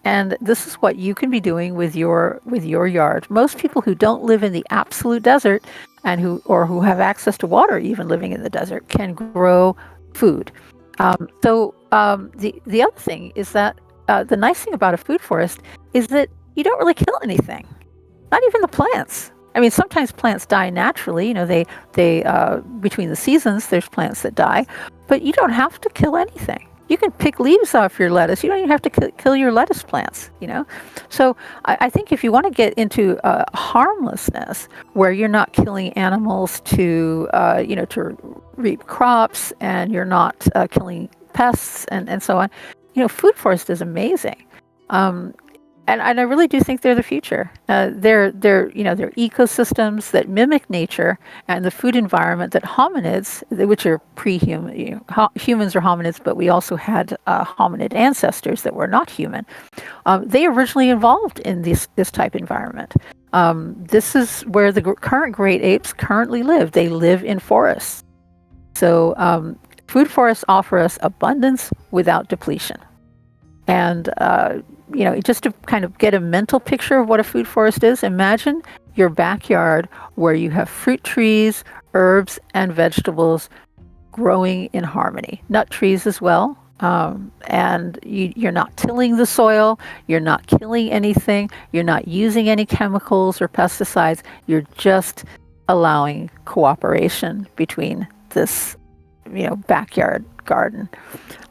And this is what you can be doing with your yard. Most people who don't live in the absolute desert and who have access to water, even living in the desert, can grow food. The other thing is that the nice thing about a food forest is that you don't really kill anything, not even the plants. I mean, sometimes plants die naturally. You know, they between the seasons, there's plants that die, but you don't have to kill anything. You can pick leaves off your lettuce. You don't even have to kill your lettuce plants, you know? So I think if you want to get into harmlessness, where you're not killing animals to reap crops, and you're not killing pests and so on, you know, food forest is amazing. And I really do think they're the future. They're ecosystems that mimic nature and the food environment that hominids, which are pre-human, humans are hominids, but we also had hominid ancestors that were not human. They originally evolved in this type environment. This is where the current great apes currently live. They live in forests. So food forests offer us abundance without depletion. And just to kind of get a mental picture of what a food forest is, imagine your backyard where you have fruit trees, herbs, and vegetables growing in harmony. Nut trees as well. And you're not tilling the soil, you're not killing anything, you're not using any chemicals or pesticides, you're just allowing cooperation between this backyard garden.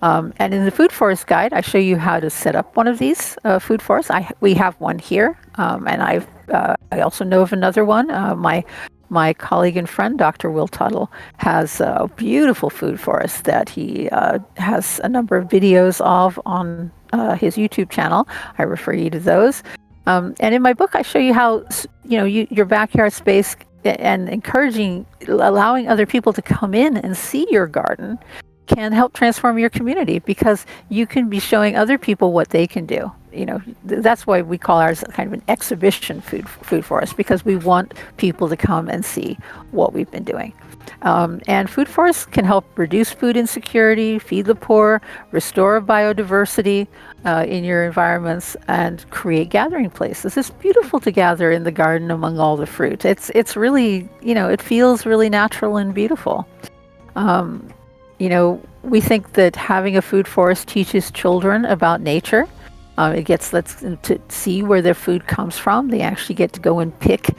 And in the Food Forest Guide, I show you how to set up one of these food forests. We have one here, and I also know of another one. My colleague and friend, Dr. Will Tuttle, has a beautiful food forest that he has a number of videos of on his YouTube channel. I refer you to those. And in my book, I show you how your backyard space and allowing other people to come in and see your garden can help transform your community, because you can be showing other people what they can do. That's why we call ours kind of an exhibition food forest, because we want people to come and see what we've been doing. And food forests can help reduce food insecurity, feed the poor, restore biodiversity in your environments, and create gathering places. It's beautiful to gather in the garden among all the fruit. It's really, it feels really natural and beautiful. We think that having a food forest teaches children about nature. It gets them to see where their food comes from. They actually get to go and pick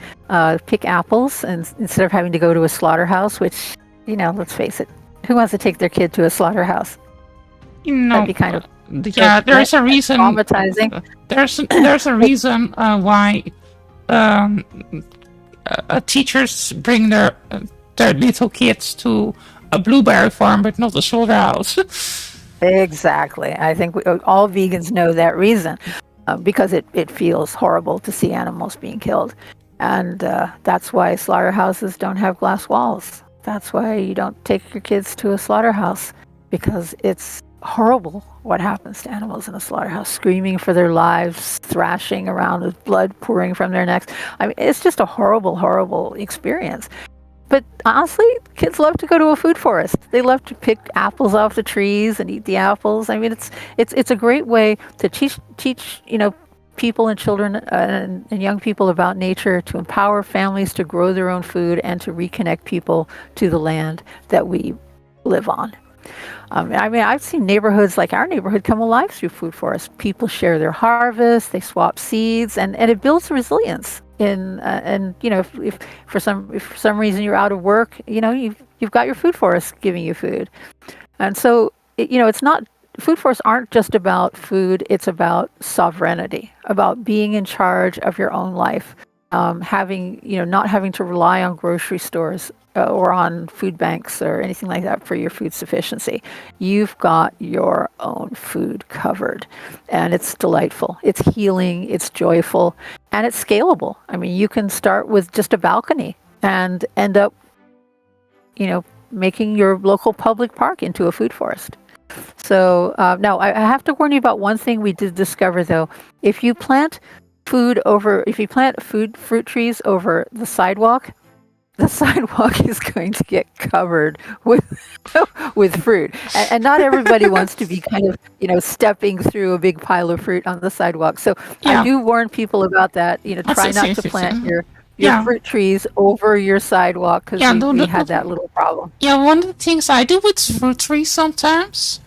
apples, and instead of having to go to a slaughterhouse, which, let's face it, who wants to take their kid to a slaughterhouse? That'd be kind of there's a reason. Traumatizing. There's a reason why teachers bring their little kids to a blueberry farm, but not a slaughterhouse. Exactly. I think all vegans know that reason, because it feels horrible to see animals being killed. And that's why slaughterhouses don't have glass walls. That's why you don't take your kids to a slaughterhouse, because it's horrible what happens to animals in a slaughterhouse, screaming for their lives, thrashing around with blood pouring from their necks. I mean, it's just a horrible, horrible experience. But honestly, kids love to go to a food forest. They love to pick apples off the trees and eat the apples. I mean, it's a great way to teach people and children and young people about nature, to empower families to grow their own food, and to reconnect people to the land that we live on. I've seen neighborhoods like our neighborhood come alive through food forests. People share their harvest, they swap seeds, and it builds resilience. If for some reason you're out of work, you've got your food forest giving you food. And so it's not, food forests aren't just about food, it's about sovereignty, about being in charge of your own life, not having to rely on grocery stores or on food banks or anything like that for your food sufficiency. You've got your own food covered, and it's delightful. It's healing, it's joyful, and it's scalable. I mean, you can start with just a balcony and end up, making your local public park into a food forest. So now I have to warn you about one thing we did discover, though. If you plant fruit trees over the sidewalk the sidewalk is going to get covered with with fruit, and not everybody wants to be kind of stepping through a big pile of fruit on the sidewalk. So I Yeah, do warn people about that. that's Try a not to safety plant thing. your Yeah, fruit trees over your sidewalk because yeah. we had that little problem. Yeah, one of the things I do with fruit trees sometimes,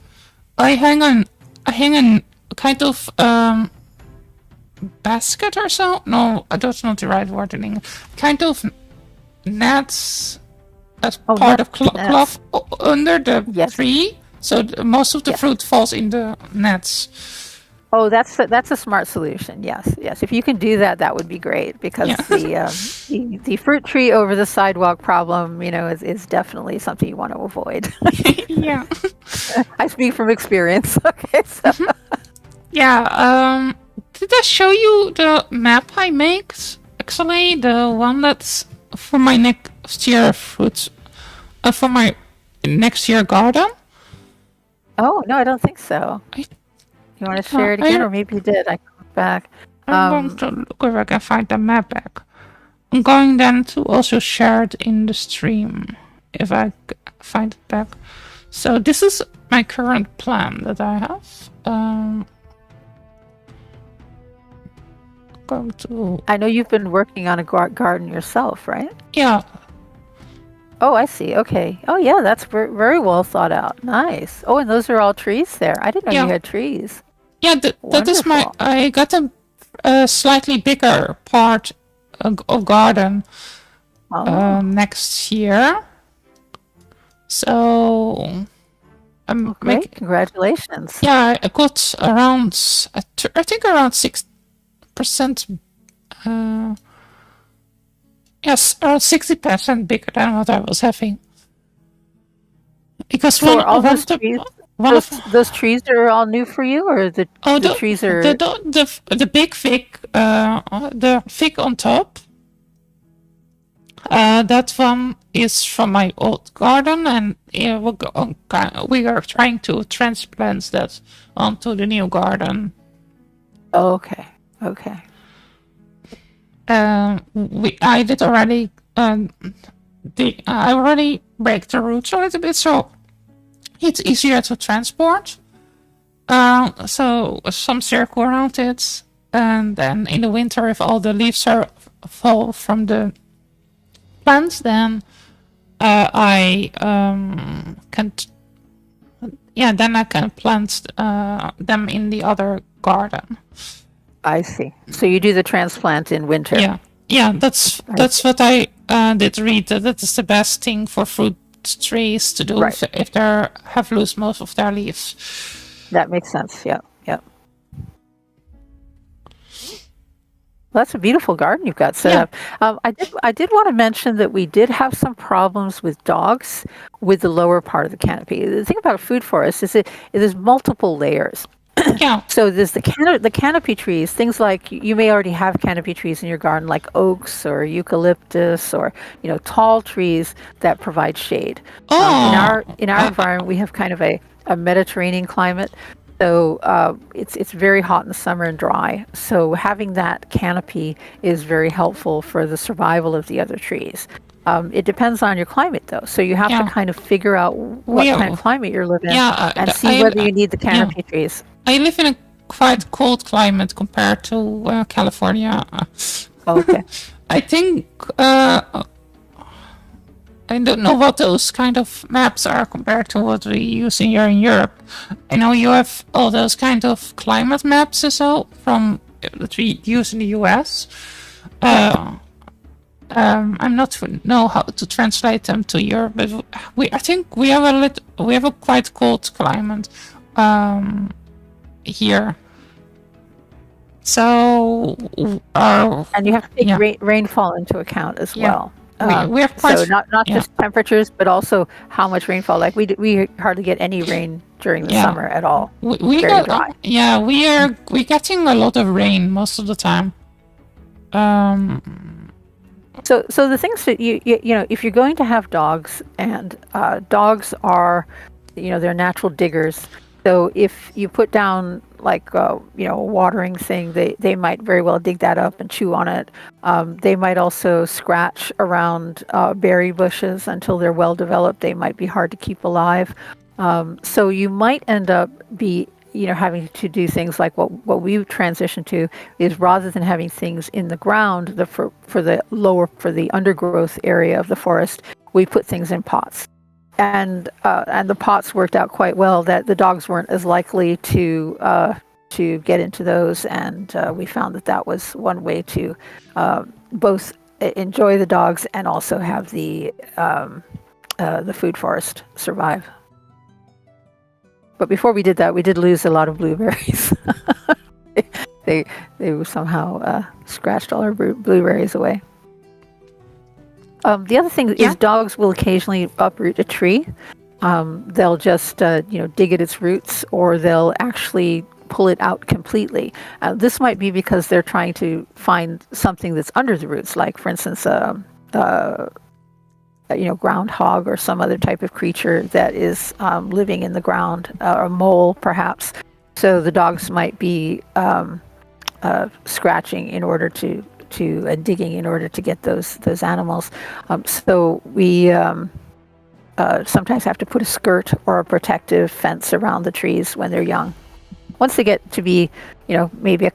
I hang on, I hang on kind of basket or so. No, that's not the right word in English. Kind of nets as Oh, part of nets. cloth under the Yes, tree, so most of the yes. fruit falls in the nets. Oh, that's a smart solution. Yes, yes. If you can do that, that would be great because Yeah, the fruit tree over the sidewalk problem, is definitely something you want to avoid. yeah, I speak from experience. Okay, so yeah. Did I show you the map I made? Actually, the one that's for my next year fruit, for my next year garden. oh no, I don't think so. I, You want to share it again, or maybe you did? I can look back. I'm going to look if I can find the map back. I'm going then to also share it in the stream if I find it back. So this is my current plan that I have. Going to I know you've been working on a garden yourself, right? yeah Oh, I see. Okay. Oh, yeah, that's very well thought out. Nice. Oh, and those are all trees there. I didn't know you yeah had trees. yeah. That is my. Wonderful. I got a slightly bigger part of garden Oh, next year. So I'm well, great. Congratulations. yeah, I got around I think around 6%. Yes, around 60% bigger than what I was having. Because So are all those trees, one of those trees are all new for you, or oh the trees are the big fig the fig on top. That one is from my old garden, and yeah, we are trying to transplant that onto the new garden. oh, okay. Okay. I did already. I already break the roots a little bit, so it's easier to transport. So some circle around it, and then in the winter, if all the leaves fall from the plants, then I can. Then I can plant them in the other garden. I see. So you do the transplant in winter. Yeah. That's what I did read. That is the best thing for fruit trees to do Right. if they have lost most of their leaves. That makes sense. Yeah. Yeah. Well, that's a beautiful garden you've got set up. I did want to mention that we did have some problems with dogs with the lower part of the canopy. The thing about a food forest is there's multiple layers. Yeah. So there's the canopy trees, things like you may already have canopy trees in your garden, like oaks or eucalyptus or tall trees that provide shade. In our environment, we have kind of a Mediterranean climate, so it's very hot in the summer and dry. So having that canopy is very helpful for the survival of the other trees. It depends on your climate, though. So you have to kind of figure out what kind of climate you're living in and see whether you need the canopy trees. I live in a quite cold climate compared to California. Okay. I think I don't know what those kind of maps are compared to what we use here in Europe. I know you have all those kind of climate maps or so from that we use in the US. I'm not know how to translate them to Europe, but I think we have a quite cold climate here. So and you have to take rainfall into account as well. We have quite so not just temperatures, but also how much rainfall. Like we hardly get any rain during the summer at all. We very dry. We're getting a lot of rain most of the time. So the things that you if you're going to have dogs, and dogs are they're natural diggers. So if you put down like a watering thing, they might very well dig that up and chew on it. They might also scratch around berry bushes until they're well developed. They might be hard to keep alive. So you might end up having to do things like what we've transitioned to is, rather than having things in the ground, for the undergrowth area of the forest, we put things in pots. And the pots worked out quite well, that the dogs weren't as likely to get into those, and we found that was one way to both enjoy the dogs and also have the food forest survive. But before we did that, we did lose a lot of blueberries. they somehow scratched all our blueberries away. The other thing is, dogs will occasionally uproot a tree. They'll just dig at its roots, or they'll actually pull it out completely. This might be because they're trying to find something that's under the roots, like, for instance, groundhog or some other type of creature that is living in the ground, or a mole perhaps. So the dogs might be scratching in order to digging in order to get those animals. So we sometimes have to put a skirt or a protective fence around the trees when they're young. Once they get to be, maybe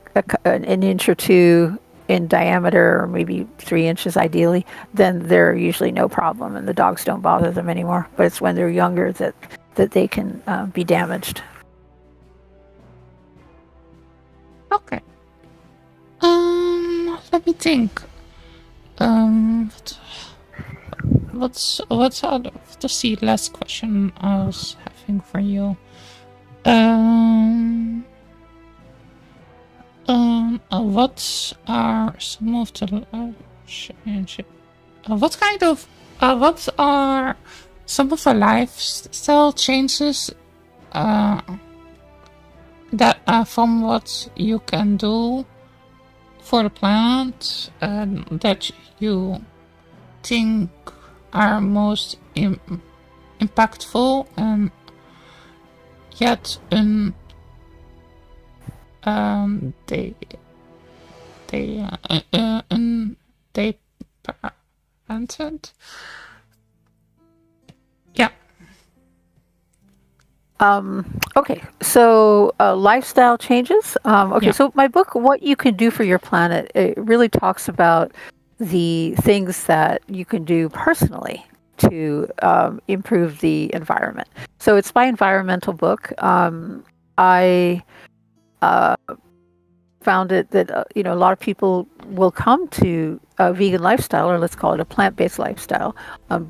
an inch or two in diameter, or maybe 3 inches ideally, then they're usually no problem, and the dogs don't bother them anymore. But it's when they're younger that they can be damaged. Okay. Let me think. What's out of the last question I was having for you? What are some of the what are some of the lifestyle changes that from what you can do for the planet that you think are most impactful, and yet they patented? Yeah. Okay, so lifestyle changes. So my book, What You Can Do for Your Planet, it really talks about the things that you can do personally to improve the environment. So it's my environmental book. I found it that a lot of people will come to a vegan lifestyle, or let's call it a plant-based lifestyle,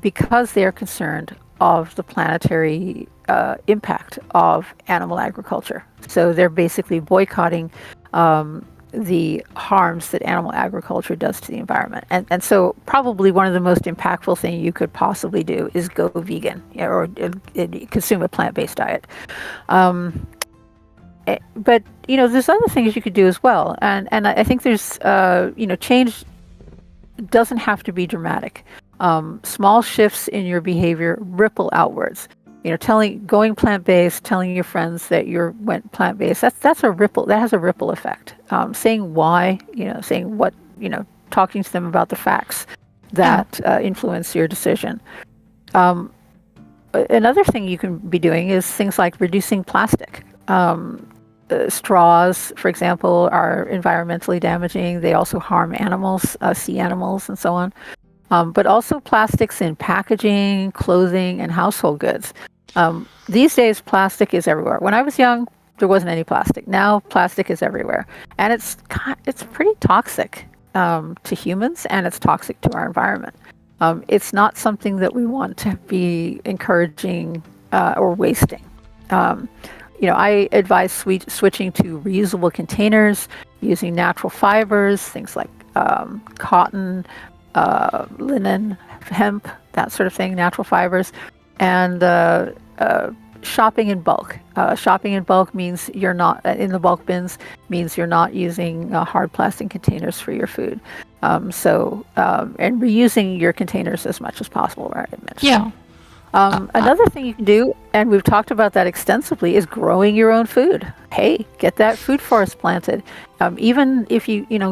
because they are concerned of the planetary impact of animal agriculture. So they're basically boycotting the harms that animal agriculture does to the environment. And so probably one of the most impactful things you could possibly do is go vegan, or consume a plant-based diet. But there's other things you could do as well, and I think there's change doesn't have to be dramatic. Small shifts in your behavior ripple outwards. Going plant-based, telling your friends that you went plant-based, that's a ripple. That has a ripple effect. Saying why, saying what, talking to them about the facts that influence your decision. Another thing you can be doing is things like reducing plastic. Straws, for example, are environmentally damaging. They also harm animals, sea animals, and so on. But also plastics in packaging, clothing, and household goods. These days, plastic is everywhere. When I was young, there wasn't any plastic. Now, plastic is everywhere, and it's pretty toxic to humans, and it's toxic to our environment. It's not something that we want to be encouraging or wasting. I advise switching to reusable containers, using natural fibers, things like cotton, linen, hemp, that sort of thing, natural fibers, and shopping in bulk. Shopping in bulk means you're not in the bulk bins, means you're not using hard plastic containers for your food. And reusing your containers as much as possible, right? Yeah. Another thing you can do, and we've talked about that extensively, is growing your own food. Hey, get that food forest planted. Even if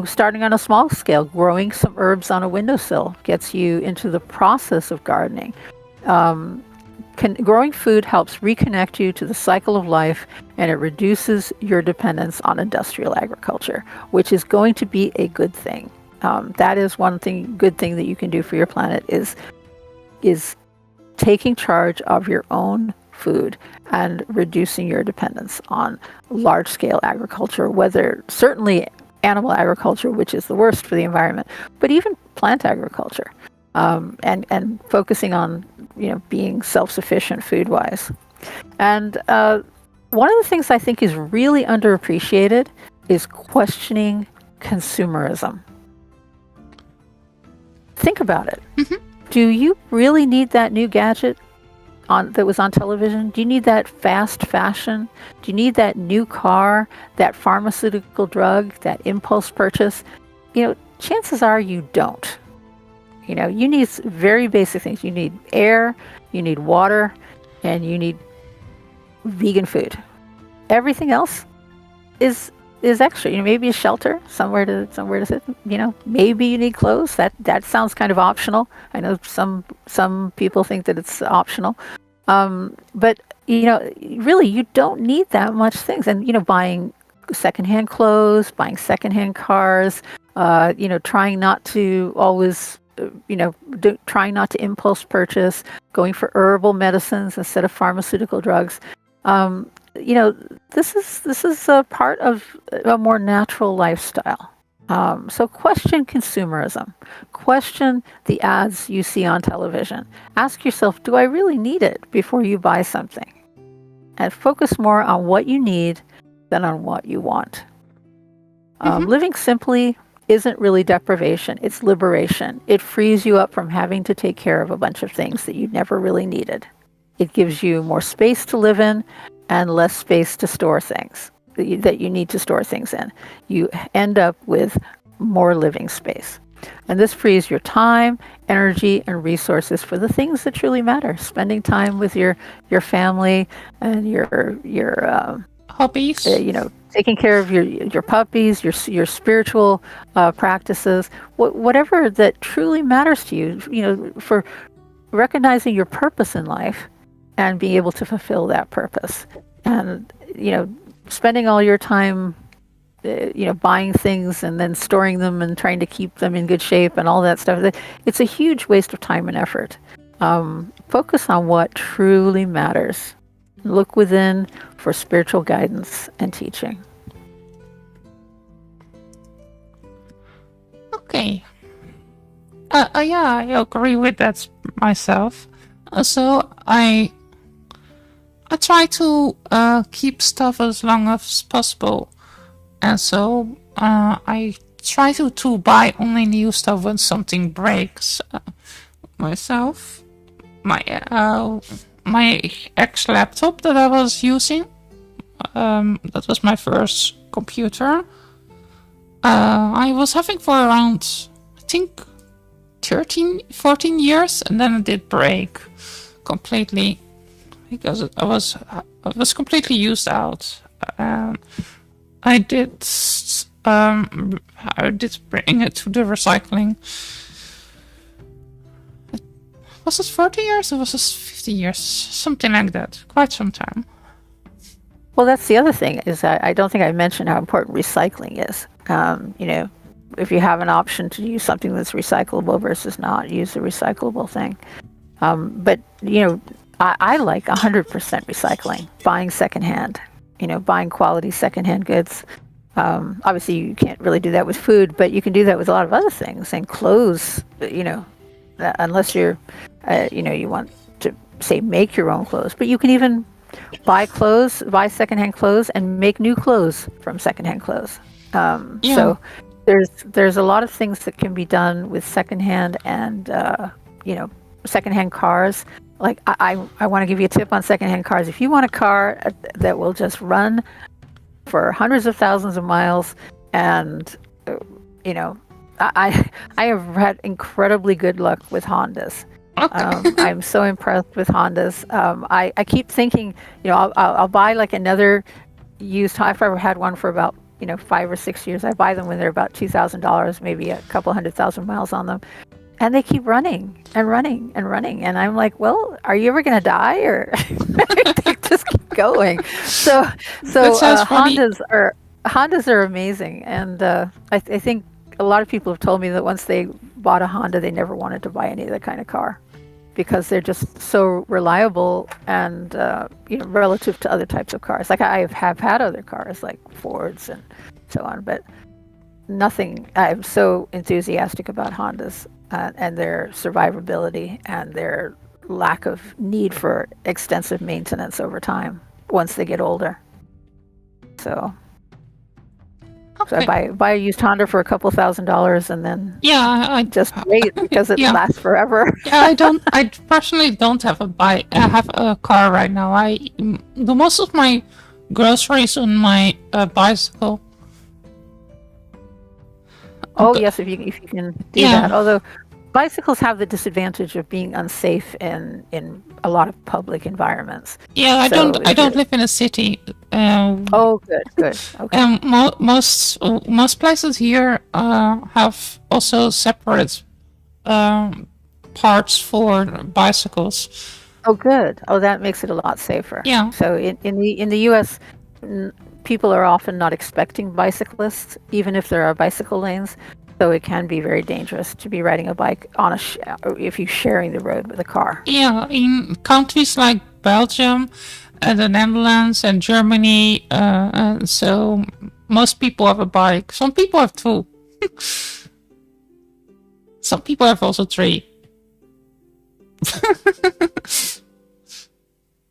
starting on a small scale, growing some herbs on a windowsill gets you into the process of gardening. Growing food helps reconnect you to the cycle of life, and it reduces your dependence on industrial agriculture, which is going to be a good thing. That is one good thing that you can do for your planet is taking charge of your own food and reducing your dependence on large-scale agriculture, whether certainly animal agriculture, which is the worst for the environment, but even plant agriculture, and focusing on being self-sufficient food-wise. And one of the things I think is really underappreciated is questioning consumerism. Think about it. Mhm. Do you really need that new gadget that was on television? Do you need that fast fashion? Do you need that new car, that pharmaceutical drug, that impulse purchase? Chances are you don't. You need very basic things. You need air, you need water, and you need vegan food. Everything else is extra. Maybe a shelter, somewhere to sit. Maybe you need clothes. That sounds kind of optional. I know some people think that it's optional, but really you don't need that much things. And buying secondhand clothes, buying secondhand cars, trying not to always. Trying not to impulse purchase, going for herbal medicines instead of pharmaceutical drugs. This is a part of a more natural lifestyle. So question consumerism. Question the ads you see on television. Ask yourself, do I really need it before you buy something? And focus more on what you need than on what you want. Living simply isn't really deprivation, it's liberation. It frees you up from having to take care of a bunch of things that you never really needed. It gives you more space to live in and less space to store things that you need to store things in. You end up with more living space. And this frees your time, energy, and resources for the things that truly matter. Spending time with your family and your Hobbies. Taking care of your puppies, your spiritual practices, whatever that truly matters to you. For recognizing your purpose in life and being able to fulfill that purpose, and spending all your time, buying things and then storing them and trying to keep them in good shape and all that stuff. It's a huge waste of time and effort. Focus on what truly matters. Look within for spiritual guidance and teaching. Okay. Yeah, I agree with that myself. So I try to keep stuff as long as possible, and so I try to buy only new stuff when something breaks. Myself, my ex laptop that I was using, that was my first computer. I was having for around, I think, 14 years, and then it did break completely because I was completely used out. I did bring it to the recycling. Was it 40 years or was it 50 years? Something like that. Quite some time. Well, that's the other thing, is that I don't think I mentioned how important recycling is. If you have an option to use something that's recyclable versus not, use the recyclable thing. But I like 100% recycling, buying secondhand, buying quality secondhand goods. Obviously, you can't really do that with food, but you can do that with a lot of other things, and clothes, unless you're, you want to, say, make your own clothes. But you can even buy secondhand clothes and make new clothes from secondhand clothes. So there's a lot of things that can be done with secondhand, and secondhand cars. Like I want to give you a tip on secondhand cars. If you want a car that will just run for hundreds of thousands of miles, and I have had incredibly good luck with Hondas. Okay. I'm so impressed with Hondas. I keep thinking, I'll buy like another used. I've ever had one for about 5 or 6 years. I buy them when they're about $2,000, maybe a couple 100,000 miles on them, and they keep running and running and running. And I'm like, well, are you ever going to die, or they just keep going? So That sounds funny. Hondas are amazing, and I think a lot of people have told me that once they bought a Honda, they never wanted to buy any other kind of car because they're just so reliable and relative to other types of cars. Like I have had other cars like Fords and so on, but nothing. I'm so enthusiastic about Hondas and their survivability and their lack of need for extensive maintenance over time once they get older. So I Okay. buy a used Honda for a couple $1,000s and then Yeah, I just wait because it yeah. lasts forever. Yeah, I personally don't have a bike. I have a car right now. I do most of my groceries on my bicycle. Oh But yes, if you can do that. yeah, Although bicycles have the disadvantage of being unsafe in a lot of public environments. yeah. So I if don't you're live in a city. oh good okay Most places here have also separate parts for bicycles. oh good oh that makes it a lot safer. Yeah, So in the U.S. People are often not expecting bicyclists, even if there are bicycle lanes. So it can be very dangerous to be riding a bike on if you're sharing the road with a car. yeah. In countries like Belgium, and the Netherlands, and Germany, and so most people have a bike. Some people have two. Some people have also three.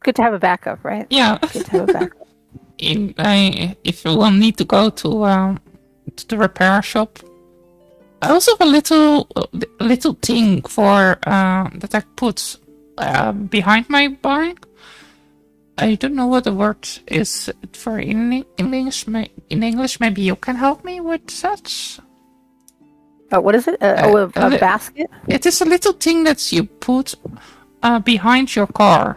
Good to have a backup, right? Yeah. Good to have a backup. If you will need to go to the repair shop, I also have a little thing for that I put behind my bike. I don't know what the word is for in English. In English, maybe you can help me with that. What is it? A basket? It is a little thing that you put behind your car,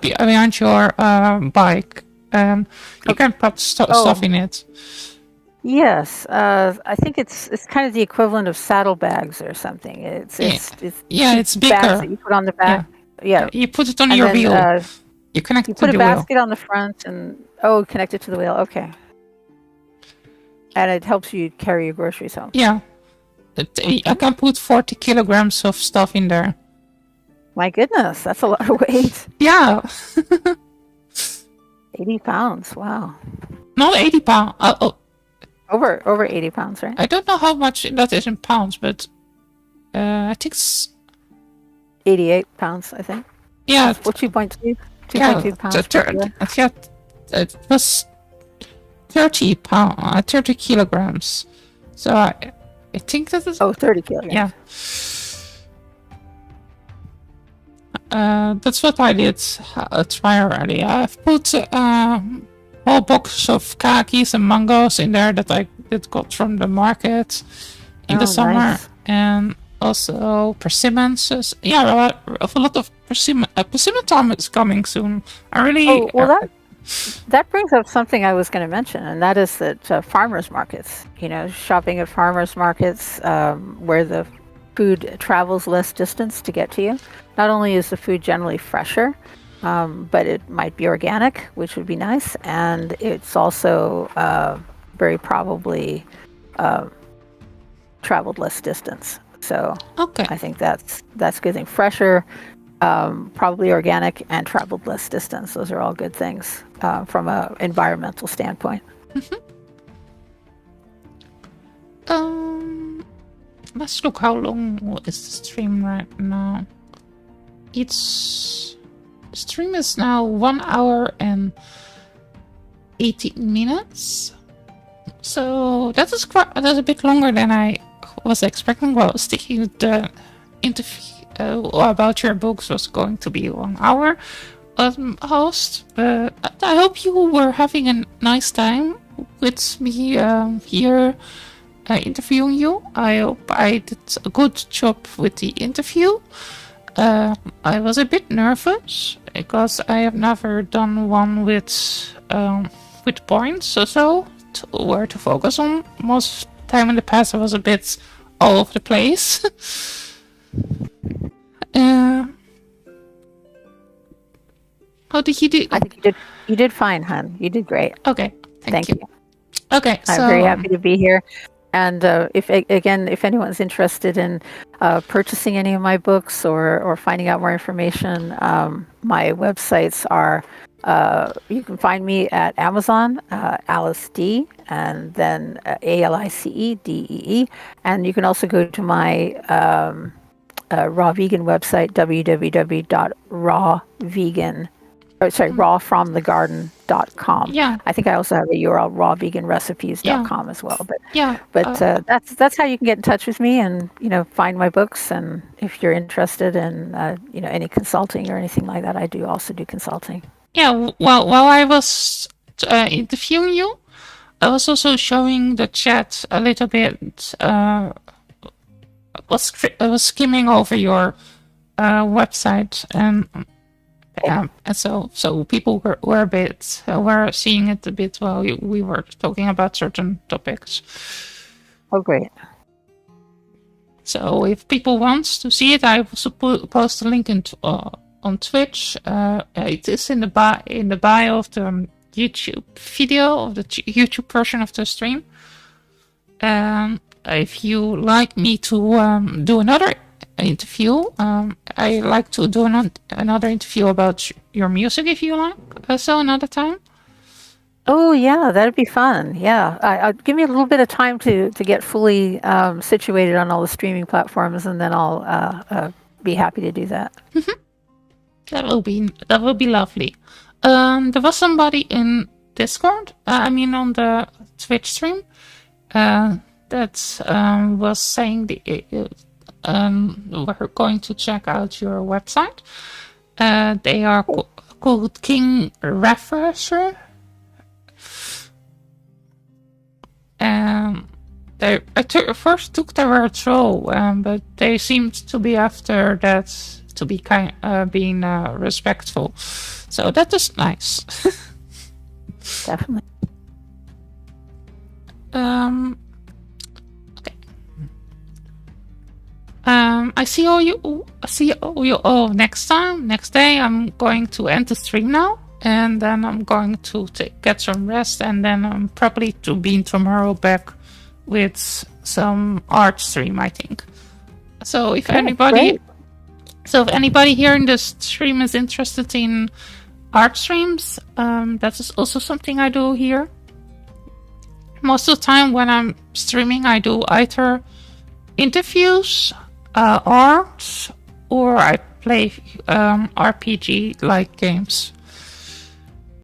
behind your bike, and you can put stuff in it. Yes, I think it's kind of the equivalent of saddlebags or something. It's Yeah, two it's bags bigger. that you put on the Yeah, back. Yeah, you put it on and your then wheel. You connect you it to put a the wheel. basket on the front and connect it to the wheel. Okay, and it helps you carry your groceries home. Yeah, I can put 40 kilograms of stuff in there. My goodness, that's a lot of weight. Yeah, 80 pounds. Wow, not 80 pounds. over 80 pounds, right? I don't know how much that is in pounds, but I think 88 pounds, I think. yeah. What 2.2? Yeah, 2.2 pounds per kilo. it was 30 pound, 30 kilograms. So I think that is. 30 kilograms. Yeah. That's what I did try already. I've put whole box of kakis and mangoes in there that I got from the market in the summer, nice. and also persimmons. Yeah, a lot of persimmon. Persimmon time is coming soon. I really. That brings up something I was going to mention, and that is that farmers markets. Shopping at farmers markets where the food travels less distance to get to you. Not only is the food generally fresher, but it might be organic, which would be nice, and it's also very probably traveled less distance. So Okay. I think that's a good thing. Fresher, probably organic, and traveled less distance. Those are all good things from an environmental standpoint. Let's look how long is the stream right now. The stream is now 1 hour and 18 minutes. So that's a bit longer than I was expecting. Well, sticking with the interview about your books was going to be 1 hour host, but I hope you were having a nice time with me here interviewing you. I hope I did a good job with the interview. I was a bit nervous because I have never done one with points or so where to focus on. Most time in the past, I was a bit all over the place. How did you do? I think you did fine, hon. You did great. Okay, thank you. Okay, I'm very happy to be here. And if anyone's interested in purchasing any of my books or finding out more information, my websites are, you can find me at Amazon, Alice Dee, and then ALICEDEE. And you can also go to my raw vegan website, rawfromthegarden.com. Yeah. I think I also have a URL, rawveganrecipes.com as well. But that's how you can get in touch with me and, find my books. And if you're interested in, any consulting or anything like that, I also do consulting. Yeah, well, while I was interviewing you, I was also showing the chat a little bit. I was skimming over your website, and so people were seeing it a bit while we were talking about certain topics. Oh, great! So if people want to see it, I will post a link on Twitch. It is in the bio of the YouTube video, of the YouTube version of the stream. If you like me to do another interview, I like to do another interview about your music, if you like. So another time. Oh yeah, that'd be fun. Yeah, give me a little bit of time to get fully situated on all the streaming platforms, and then I'll be happy to do that. Mm-hmm. That will be lovely. There was somebody in Discord, on the Twitch stream, that was saying we're going to check out your website. They are called King Refresher. They first took the word troll, but they seemed to be after that to be being respectful. So that is nice. Definitely. Okay. I see all you all next day. I'm going to end the stream now, and then I'm going to get some rest, and then I'm probably to be tomorrow back with some art stream, I think. So if anybody here in the stream is interested in art streams, that is also something I do here. Most of the time when I'm streaming, I do either interviews, art, or I play RPG-like games.